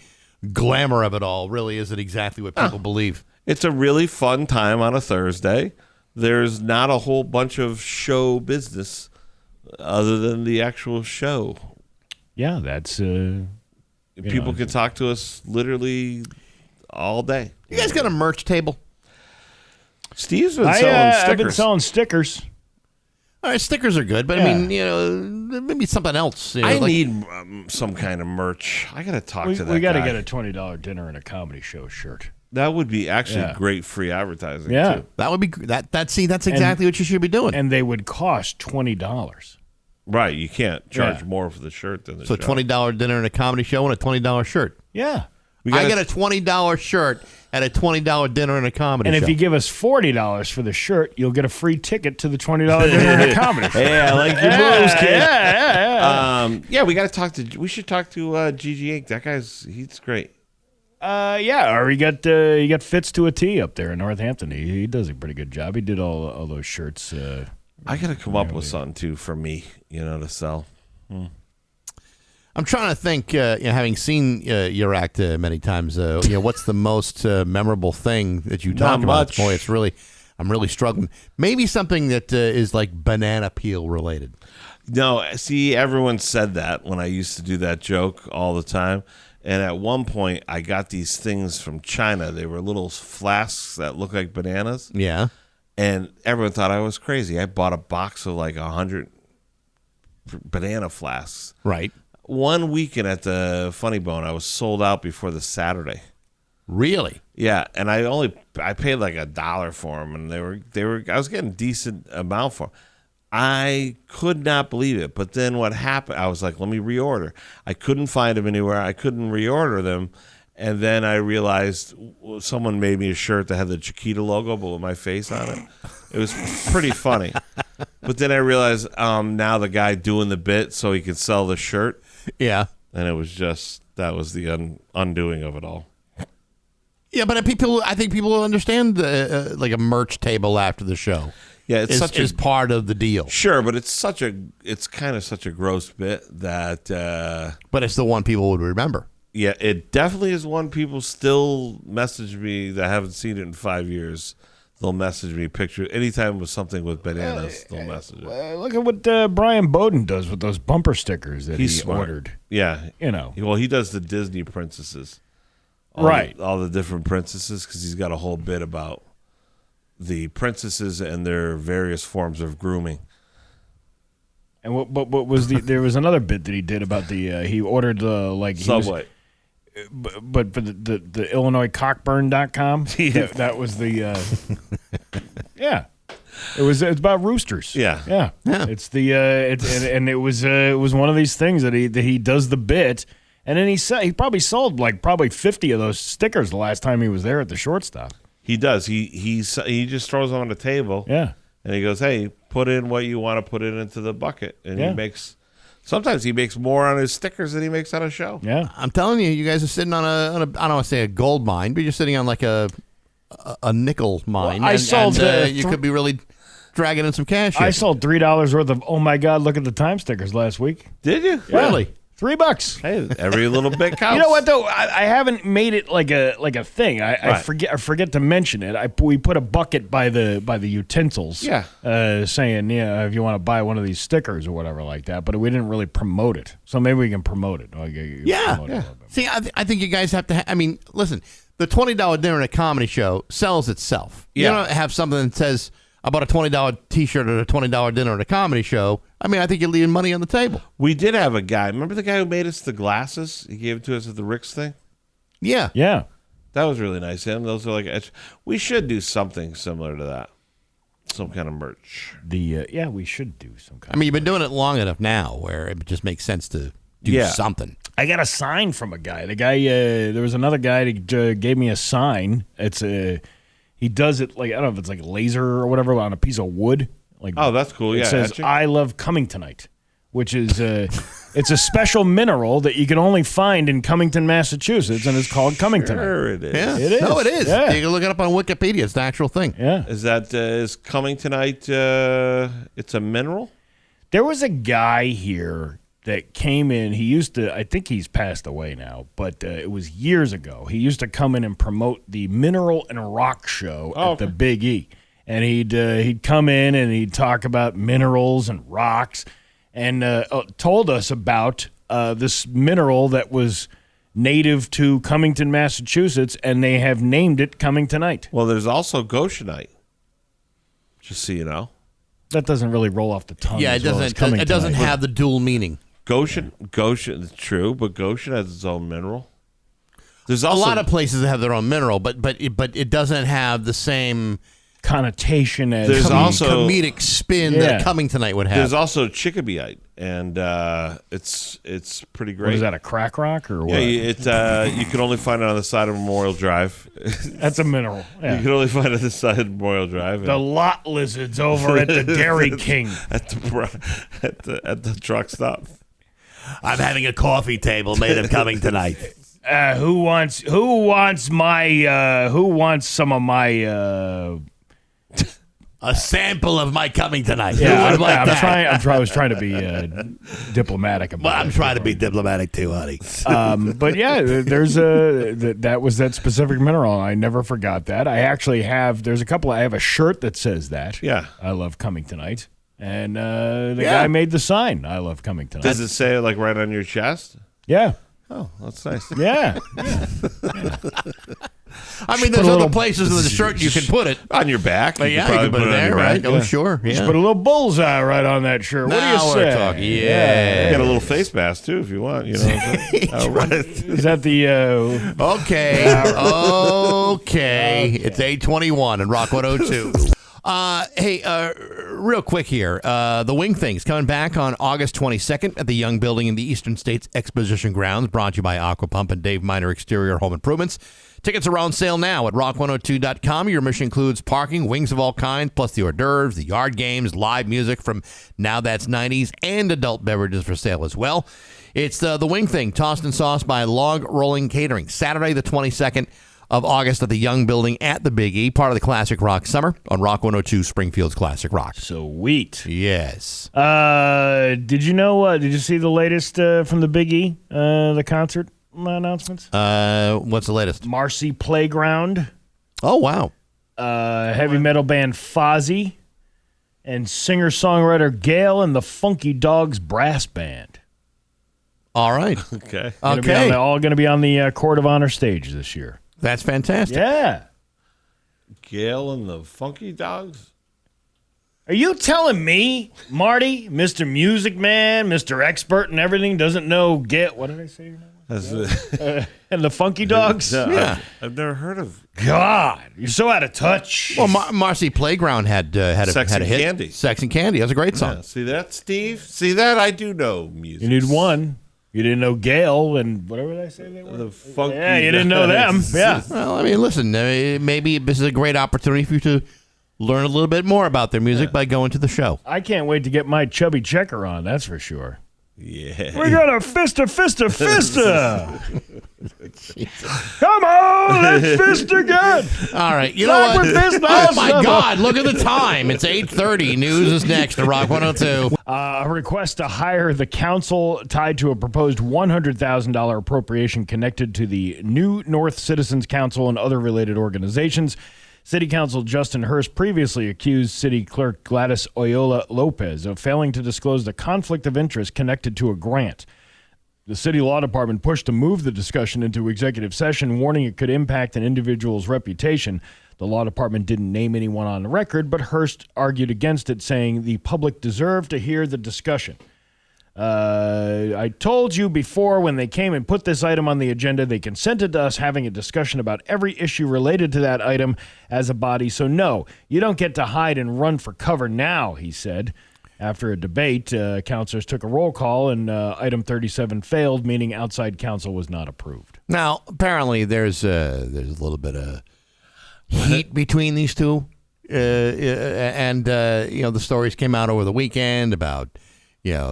glamour of it all really isn't exactly what people believe. It's a really fun time on a Thursday. There's not a whole bunch of show business other than the actual show. Yeah, that's... people can talk to us literally all day. You guys got a merch table? Steve's been selling stickers. I've been selling stickers. All right, stickers are good, but I mean, maybe something else. I need some kind of merch. I got to talk to that guy. We got to get a $20 dinner and a comedy show shirt. That would be actually great free advertising. Yeah, too. That would be that's exactly what you should be doing. And they would cost $20. Right, you can't charge more for the shirt than the show. So $20 dinner and a comedy show and a $20 shirt. Yeah, I get a $20 shirt at a $20 dinner and a comedy show. And if you give us $40 for the shirt, you'll get a free ticket to the $20 dinner and a comedy show. Yeah, I like your moves, kid. Yeah. We got to talk to. We should talk to GG Inc. That he's great. Or you got Fitz to a T up there in Northampton. He does a pretty good job. He did all those shirts. I got to come up with something too for me, to sell. I'm trying to think. Having seen your act many times, what's the most memorable thing that you talk about? Much. Boy, I'm really struggling. Maybe something that is like banana peel related. No, see, everyone said that when I used to do that joke all the time. And at one point, I got these things from China. They were little flasks that look like bananas. Yeah. And everyone thought I was crazy. I bought a box of like 100 banana flasks. Right. One weekend at the Funny Bone, I was sold out before the Saturday. Really? Yeah, and I paid like $1 for them, and they were I was getting a decent amount for them. I could not believe it. But then what happened, I was like, let me reorder. I couldn't find them anywhere. I couldn't reorder them. And then I realized someone made me a shirt that had the Chiquita logo, but with my face on it. It was pretty funny. But then I realized now the guy doing the bit so he could sell the shirt. Yeah. And it was that was the undoing of it all. Yeah, but I think people will understand like a merch table after the show. Yeah, it's part of the deal. Sure, but it's kind of such a gross bit that. But it's the one people would remember. Yeah, it definitely is one people still message me that haven't seen it in 5 years. They'll message me pictures anytime with something with bananas. They'll message it. Look at what Brian Bowden does with those bumper stickers that he ordered. Yeah, Well, he does the Disney princesses, all the different princesses, because he's got a whole bit about the princesses and their various forms of grooming. And what was there was another bit that he did about he ordered Subway. But the IllinoisCockburn.com, that was the yeah. It's about roosters. Yeah. It's and it was one of these things that he does the bit, and then he probably sold like 50 of those stickers the last time he was there at the shortstop. He does. He just throws them on the table. Yeah. And he goes, hey, put in what you want to put in into the bucket. And sometimes he makes more on his stickers than he makes on a show. Yeah. I'm telling you, you guys are sitting on a I don't want to say a gold mine, but you're sitting on like a nickel mine. Well, you could be really dragging in some cash. I sold $3 worth of, oh my God, look at the time stickers last week. Did you? Yeah. Really? $3. Hey, every little bit counts. You know what though? I haven't made it like a thing. I forget to mention it. We put a bucket by the utensils. Yeah. Saying if you want to buy one of these stickers or whatever like that. But we didn't really promote it. So maybe we can promote it. Promote it. See, I think you guys have to. Listen, the $20 dinner at a comedy show sells itself. Yeah. You don't have something that says I bought a $20 T-shirt at a $20 dinner at a comedy show. I mean, I think you're leaving money on the table. We did have a guy. Remember the guy who made us the glasses? He gave it to us at the Rick's thing. Yeah. Yeah. That was really nice. Him. Those are like. We should do something similar to that. Some kind of merch. Yeah, we should do some kind. I mean, you've been doing it long enough now where it just makes sense to do something. I got a sign from a guy. The guy, there was another guy that gave me a sign. It's he does it like, I don't know if it's like laser or whatever on a piece of wood. Like, oh, that's cool. Yeah, it says etching. "I love coming tonight," which is it's a special mineral that you can only find in Cummington, Massachusetts, and it's called Cummingtonite. Sure, it is. Yeah. It is. No, it is. Yeah. You can look it up on Wikipedia. It's the actual thing. Yeah. Is that is coming tonight? It's a mineral. There was a guy here that came in. He used to, I think he's passed away now, but it was years ago. He used to come in and promote the Mineral and Rock Show at the Big E. And he'd come in and he'd talk about minerals and rocks and told us about this mineral that was native to Cummington, Massachusetts, and they have named it Cummingtonite. Well, there's also Goshenite. Just so you know. That doesn't really roll off the tongue. Yeah, it doesn't. It doesn't have the dual meaning. Goshen, true, but Goshen has its own mineral. There's A also lot of places that have their own mineral, but it doesn't have the same connotation as There's also comedic spin that Cummingtonite would have. There's also Chickabeeite, and it's pretty great. What is that, a crack rock or what? Yeah, it's you can only find it on the side of Memorial Drive. That's a mineral. Yeah. You can only find it on the side of Memorial Drive. The lot lizards over at the Dairy King at the truck stop. I'm having a coffee table made of Cummingtonite. Who wants some of my A sample of my Cummingtonite. Yeah, Who would like that? I was trying to be diplomatic about Well, it. I'm trying to be diplomatic too, honey. But yeah, there's that was that specific mineral. I never forgot that. I actually have. I have a shirt that says that. Yeah, I love Cummingtonite, and the guy made the sign. I love Cummingtonite. Does it say like right on your chest? Yeah. Oh, that's nice. Yeah. I mean, there's other places in the shirt you can put it. On your back. You can put it there, right? Oh, sure. Yeah. Just put a little bullseye right on that shirt. What do you Now say? we're talking. Yeah. You got a little face mask too, if you want. You know what I'm saying? Right. Is that the? Okay. Okay. It's 8:21 and Rock 102. Hey, real quick here. The Wing Thing's coming back on August 22nd at the Young Building in the Eastern States Exposition Grounds, brought to you by Aquapump and Dave Miner Exterior Home Improvements. Tickets are on sale now at rock102.com. Your mission includes parking, wings of all kinds, plus the hors d'oeuvres, the yard games, live music from Now That's 90s, and adult beverages for sale as well. It's the Wing Thing, tossed and sauced by Log Rolling Catering, Saturday the 22nd of August at the Young Building at the Big E, part of the Classic Rock Summer on Rock 102, Springfield's Classic Rock. Sweet. Yes. Did you know? Did you see the latest from the Big E, the concert announcements? What's the latest? Marcy Playground. Oh, wow. Heavy metal band Fozzy, and singer-songwriter Gail and the Funky Dogs Brass Band. All right. Okay. Okay. All going to be on the Court of Honor stage this year. That's fantastic. Yeah. Gail and the Funky Dogs? Are you telling me, Marty, Mr. Music Man, Mr. Expert and everything, doesn't know what did I say your name was? And the Funky Dogs? Yeah. I've never heard of. God, you're so out of touch. Well, Marcy Playground had a Sex had a and hit. Candy. Sex and Candy. That was a great song. Yeah, see that, Steve? See that? I do know music. You need one. You didn't know Gail and whatever did I say they were? The Funky Yeah, you didn't know them. Dogs. Yeah. Well, I mean, listen, maybe this is a great opportunity for you to learn a little bit more about their music by going to the show. I can't wait to get my chubby checker on, that's for sure. Yeah. We got a fista. Come on, let's fist again. All right, you know what? Oh, my God, look at the time. It's 8:30. News is next on Rock 102. A request to hire the council tied to a proposed $100,000 appropriation connected to the New North Citizens Council and other related organizations. City Council Justin Hurst previously accused City Clerk Gladys Oyola Lopez of failing to disclose the conflict of interest connected to a grant. The City Law Department pushed to move the discussion into executive session, warning it could impact an individual's reputation. The law department didn't name anyone on the record, but Hearst argued against it, saying the public deserved to hear the discussion. I told you before when they came and put this item on the agenda, they consented to us having a discussion about every issue related to that item as a body. So no, you don't get to hide and run for cover now, he said. After a debate, counselors took a roll call, and item 37 failed, meaning outside counsel was not approved. Now, apparently, there's a little bit of heat between these two, and the stories came out over the weekend about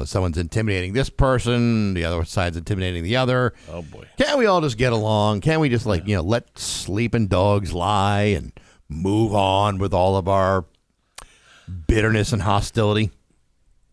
someone's intimidating this person, the other side's intimidating the other. Oh boy! Can't we all just get along? Can't we just let sleeping dogs lie and move on with all of our bitterness and hostility?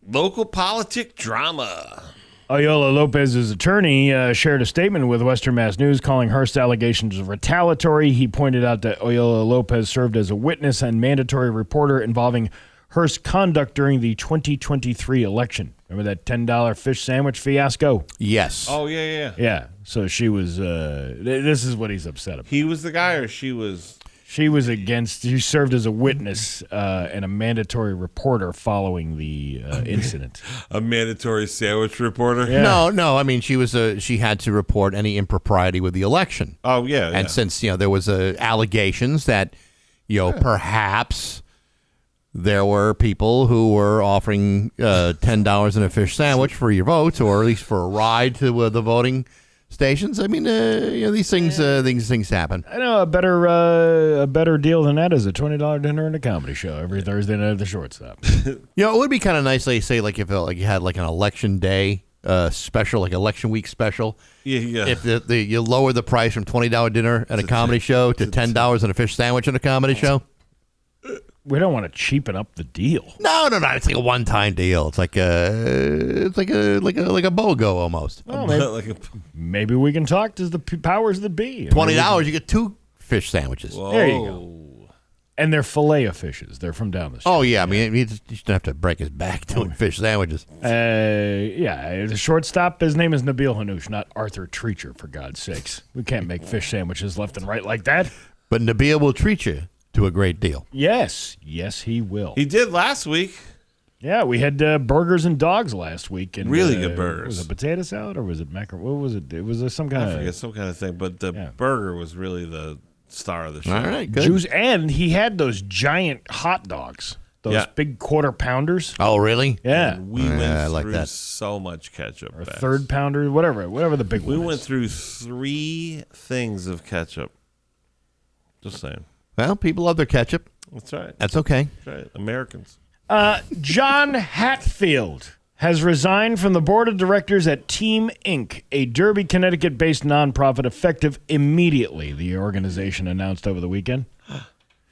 Local politic drama. Ayola Lopez's attorney shared a statement with Western Mass News calling Hearst allegations retaliatory. He pointed out that Ayola Lopez served as a witness and mandatory reporter involving Hearst conduct during the 2023 election. Remember that $10 fish sandwich fiasco? Yes. Oh, yeah. Yeah. So she was, this is what he's upset about. He was the guy or she was? She was she served as a witness and a mandatory reporter following the incident. A mandatory sandwich reporter? Yeah. No. I mean, she had to report any impropriety with the election. Oh, yeah. And since, there was allegations that, perhaps there were people who were offering $10 in a fish sandwich for your votes, or at least for a ride to the voting stations. I mean, these things happen. I know a better deal than that is a $20 dinner and a comedy show every Thursday night at the Shortstop. It would be kind of nice, they say, like if you had like an election day special, like election week special. Yeah. If you lower the price from $20 dinner at a comedy show to $10 and a fish sandwich at a comedy show. We don't want to cheapen up the deal. No. It's like a one-time deal. It's like a BOGO almost. Well, maybe we can talk to the powers that be. $20, you get 2 fish sandwiches. Whoa. There you go. And they're filet of fishes. They're from down the street. Oh yeah, I mean you shouldn't have to break his back doing fish sandwiches. The shortstop. His name is Nabil Hanoush, not Arthur Treacher. For God's sakes, we can't make fish sandwiches left and right like that. But Nabil will treat you to a great deal. Yes, he will. He did last week. Yeah, we had burgers and dogs last week. And, really good burgers. Was it potato salad or was it macaroni? What was it? It was some kind I forget, some kind of thing. But the burger was really the star of the show. All right, good. Juice, and he had those giant hot dogs. Those big quarter pounders. Oh, really? Yeah. And we went like through that. so much ketchup. Or third pounder, whatever the big one We went is. through 3 things of ketchup. Just saying. Well, people love their ketchup. That's right. That's okay. That's right. Americans. John Hatfield has resigned from the board of directors at Team Inc., a Derby, Connecticut-based nonprofit, effective immediately, the organization announced over the weekend.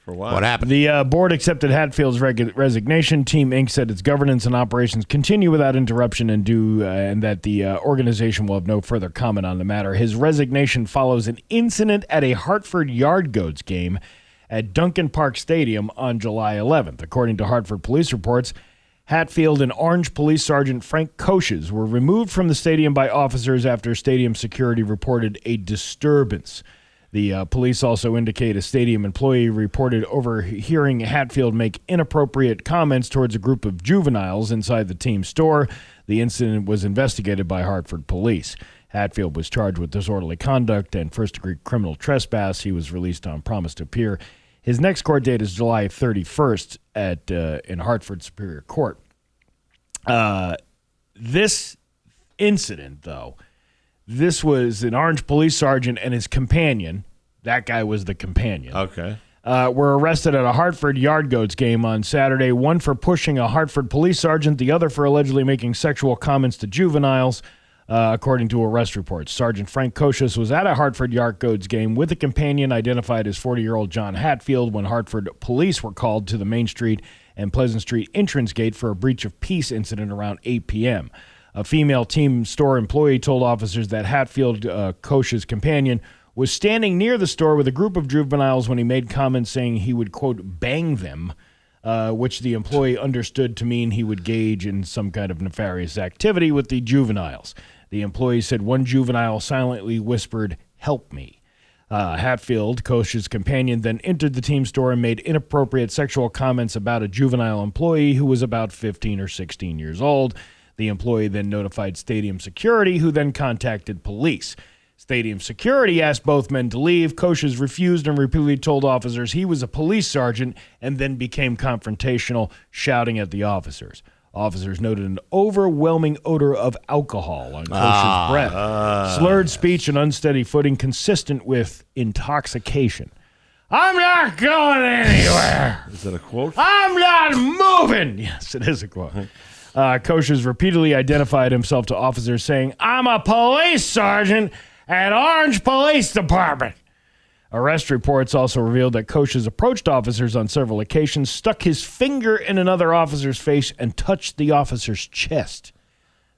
For what? What happened? The board accepted Hatfield's resignation. Team Inc. said its governance and operations continue without interruption and that the organization will have no further comment on the matter. His resignation follows an incident at a Hartford Yard Goats game at Duncan Park Stadium on July 11th. According to Hartford police reports, Hatfield and Orange Police Sergeant Frank Koches were removed from the stadium by officers after stadium security reported a disturbance. The police also indicate a stadium employee reported overhearing Hatfield make inappropriate comments towards a group of juveniles inside the team store. The incident was investigated by Hartford police. Hatfield was charged with disorderly conduct and first-degree criminal trespass. He was released on promise to appear. His next court date is July 31st in Hartford Superior Court. This incident, though, this was an Orange police sergeant and his companion. That guy was the companion. Okay. Were arrested at a Hartford Yard Goats game on Saturday, one for pushing a Hartford police sergeant, the other for allegedly making sexual comments to juveniles, according to arrest reports. Sergeant Frank Koches was at a Hartford Yard Goats game with a companion identified as 40-year-old John Hatfield when Hartford police were called to the Main Street and Pleasant Street entrance gate for a breach of peace incident around 8 p.m. A female team store employee told officers that Hatfield, Koch's companion, was standing near the store with a group of juveniles when he made comments saying he would, quote, bang them, which the employee understood to mean he would engage in some kind of nefarious activity with the juveniles. The employee said one juvenile silently whispered, "Help me." Hatfield, Koch's companion, then entered the team store and made inappropriate sexual comments about a juvenile employee who was about 15 or 16 years old. The employee then notified stadium security, who then contacted police. Stadium security asked both men to leave. Koch's refused and repeatedly told officers he was a police sergeant and then became confrontational, shouting at the officers. Officers noted an overwhelming odor of alcohol on Koch's breath, slurred speech and unsteady footing consistent with intoxication. I'm not going anywhere. Is that a quote? I'm not moving. Yes, it is a quote. Koch has repeatedly identified himself to officers saying, I'm a police sergeant at Orange Police Department. Arrest reports also revealed that Koch has approached officers on several occasions, stuck his finger in another officer's face, and touched the officer's chest.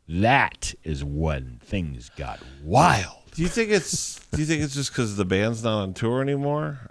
That is when things got wild. Do you think it's just because the band's not on tour anymore?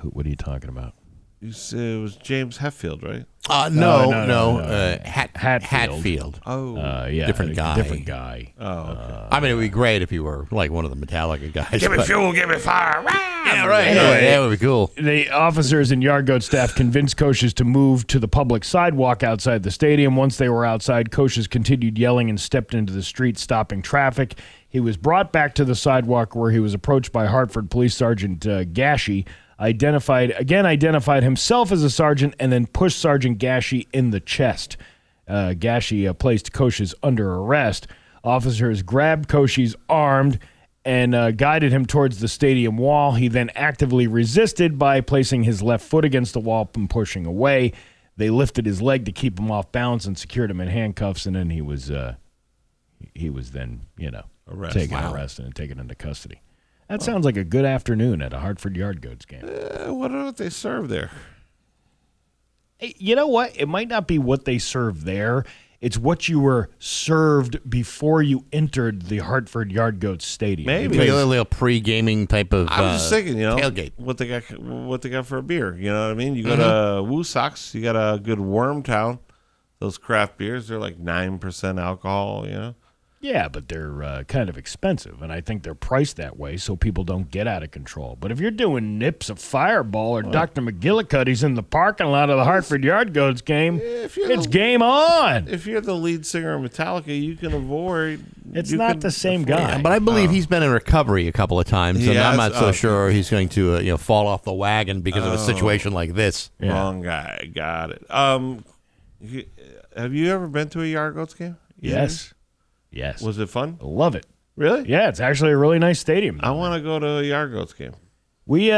What are you talking about? You said it was James Hetfield, right? No. Hatfield. Oh, Yeah, Different guy. Different guy. Oh, okay. I mean, it would be great if you were like one of the Metallica guys. Give me but- fuel, give me fire. Yeah, right. Anyway, That would be cool. The officers and yard goat staff convinced coaches to move to the public sidewalk outside the stadium. Once they were outside, coaches continued yelling and stepped into the street, stopping traffic. He was brought back to the sidewalk where he was approached by Hartford Police Sergeant Gashi, identified himself as a sergeant, and then pushed Sergeant Gashi in the chest. Gashi placed Koshis under arrest. Officers grabbed Koshis armed and guided him towards the stadium wall. He then actively resisted by placing his left foot against the wall and pushing away. They lifted his leg to keep him off balance and secured him in handcuffs, and then he was then, arrested and taken into custody. That sounds like a good afternoon at a Hartford Yard Goats game. What do they serve there? Hey, you know what? It might not be what they serve there. It's what you were served before you entered the Hartford Yard Goats stadium. Maybe. Maybe a little pre-gaming type of I was just thinking, tailgate. what they got for a beer. You know what I mean? You go to Woo Sox, you got a good Wormtown. Those craft beers, they're like 9% alcohol, Yeah, but they're kind of expensive, and I think they're priced that way so people don't get out of control. But if you're doing nips of Fireball or Dr. McGillicuddy's in the parking lot of the Hartford Yard Goats game, it's game on. If you're the lead singer of Metallica, you can avoid. It's not the same guy. Yeah, but I believe he's been in recovery a couple of times, and I'm not so sure he's going to fall off the wagon because of a situation like this. Yeah. Wrong guy. Got it. Have you ever been to a Yard Goats game? Yes. Yes. Was it fun? Love it. Really? Yeah, it's actually a really nice stadium. I want to go to a Yard Goats game. We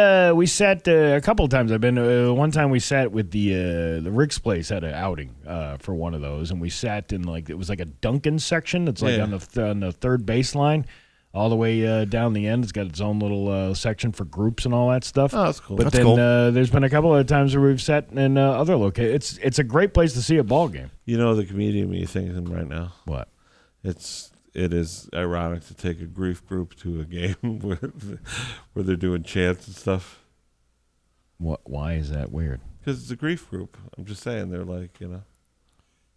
sat a couple of times. I've been one time we sat with the Rick's Place had an outing for one of those, and we sat in it was like a Duncan section. It's like on the third baseline, all the way down the end. It's got its own little section for groups and all that stuff. Oh, that's cool. But then there's been a couple of times where we've sat in other locations. It's a great place to see a ball game. You know the comedian you're thinking right now? What? It is ironic to take a grief group to a game where they're doing chants and stuff. What? Why is that weird? Because it's a grief group. I'm just saying they're like,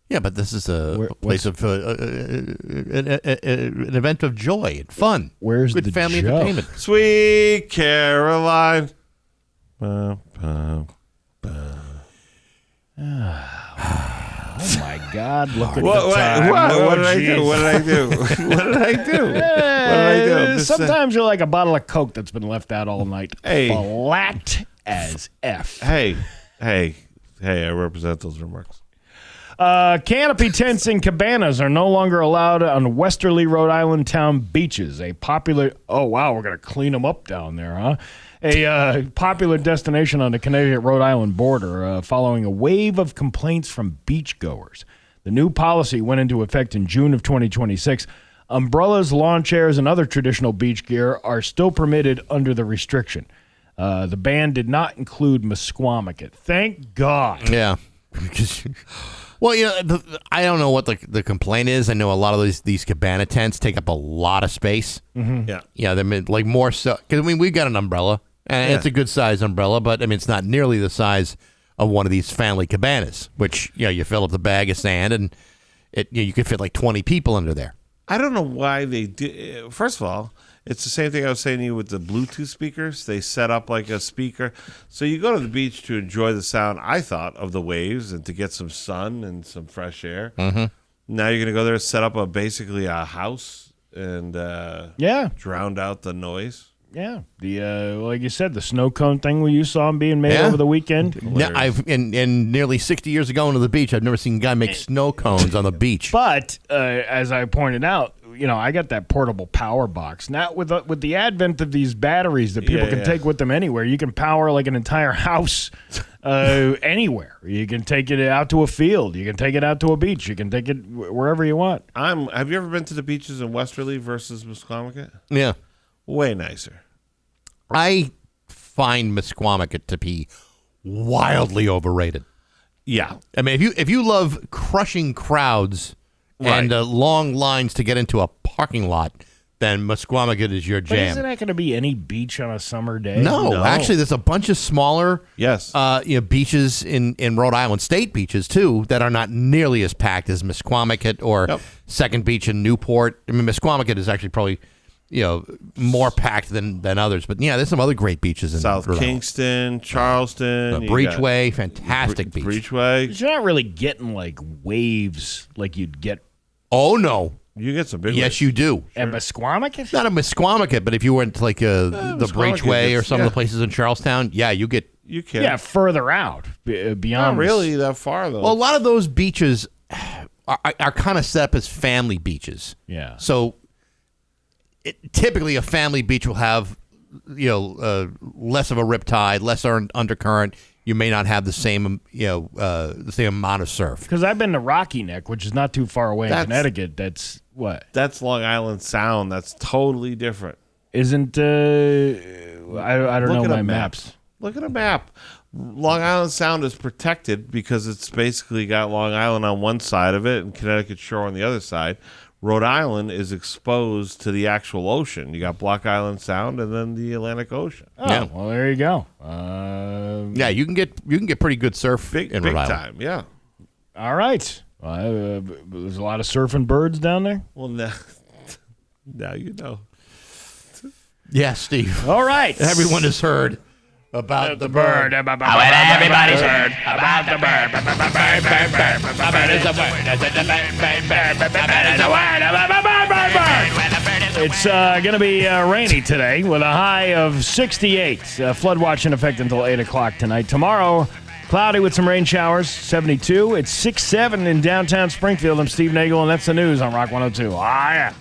Yeah, but this is a place of an event of joy and fun. Where's good the family joke? entertainment? Sweet Caroline. Ba, ba, ba. Oh my God! Look at the What time. did I do? What did I do? What did I do? What did I do? I'm just Sometimes you're like a bottle of Coke that's been left out all night. Hey. Flat as F. Hey, I represent those remarks. Canopy tents and cabanas are no longer allowed on westerly Rhode Island town beaches. A popular... Oh, wow, we're going to clean them up down there, huh? A popular destination on the Connecticut-Rhode Island border following a wave of complaints from beachgoers. The new policy went into effect in June of 2026. Umbrellas, lawn chairs, and other traditional beach gear are still permitted under the restriction. The ban did not include Musquamacut. Thank God. Yeah. Well, I don't know what the complaint is. I know a lot of these cabana tents take up a lot of space. Mm-hmm. Yeah. Yeah, they're like more so because we've got an umbrella and it's a good size umbrella, but it's not nearly the size of one of these family cabanas, which you fill up the bag of sand and you can fit like 20 people under there. I don't know why they do. First of all, it's the same thing I was saying to you with the Bluetooth speakers. They set up like a speaker. So you go to the beach to enjoy the sound, I thought, of the waves and to get some sun and some fresh air. Mm-hmm. Now you're going to go there and set up basically a house and drown out the noise. Yeah, the like you said, the snow cone thing where you saw them being made over the weekend. Yeah, I've in nearly 60 years of going to the beach, I've never seen a guy make snow cones on the beach. But as I pointed out, I got that portable power box. Now with the advent of these batteries that people can take with them anywhere, you can power like an entire house anywhere. You can take it out to a field. You can take it out to a beach. You can take it wherever you want. Have you ever been to the beaches in Westerly versus Musquamacut? Yeah. Way nicer. I find Musquamacut to be wildly overrated. Yeah. I mean, if you love crushing crowds and long lines to get into a parking lot, then Musquamacut is your But jam. isn't that going to be any beach on a summer day? No, actually, there's a bunch of smaller Yes. Beaches in Rhode Island, state beaches, too, that are not nearly as packed as Musquamacut or Second Beach in Newport. I mean, Musquamacut is actually probably more packed than others. But, yeah, there's some other great beaches in South Rhode Island. Kingston, Charleston. Breachway, fantastic beach. Breachway. But you're not really getting like waves like you'd get. Oh, no. You get some big Yes, waves. you do. At Musquamacut? Not a Musquamacut, but if you went to like the Breachway or gets- some of the places in Charlestown, you get. You can. Yeah, further out, beyond. Not really that far, though. Well, a lot of those beaches are kind of set up as family beaches. Yeah. So typically a family beach will have, less of a riptide, less undercurrent. You may not have the same, the same amount of surf. Because I've been to Rocky Neck, which is not too far away in Connecticut. That's what? That's Long Island Sound. That's totally different. Isn't, I don't know my maps. Look at a map. Long Island Sound is protected because it's basically got Long Island on one side of it and Connecticut Shore on the other side. Rhode Island is exposed to the actual ocean. You got Block Island Sound and then the Atlantic Ocean. Oh, well, there you go. Yeah, you can get pretty good surf in Rhode Island. Time, yeah. All right. There's a lot of surfing birds down there. Well, now you know. Yeah, Steve. All right. Everyone has heard about the bird. Everybody's heard about the bird. It's going to be rainy today with a high of 68. Flood watch in effect until 8 o'clock tonight. Tomorrow, cloudy with some rain showers, 72. It's 6-7 in downtown Springfield. I'm Steve Nagle, and that's the news on Rock 102. Ah, yeah.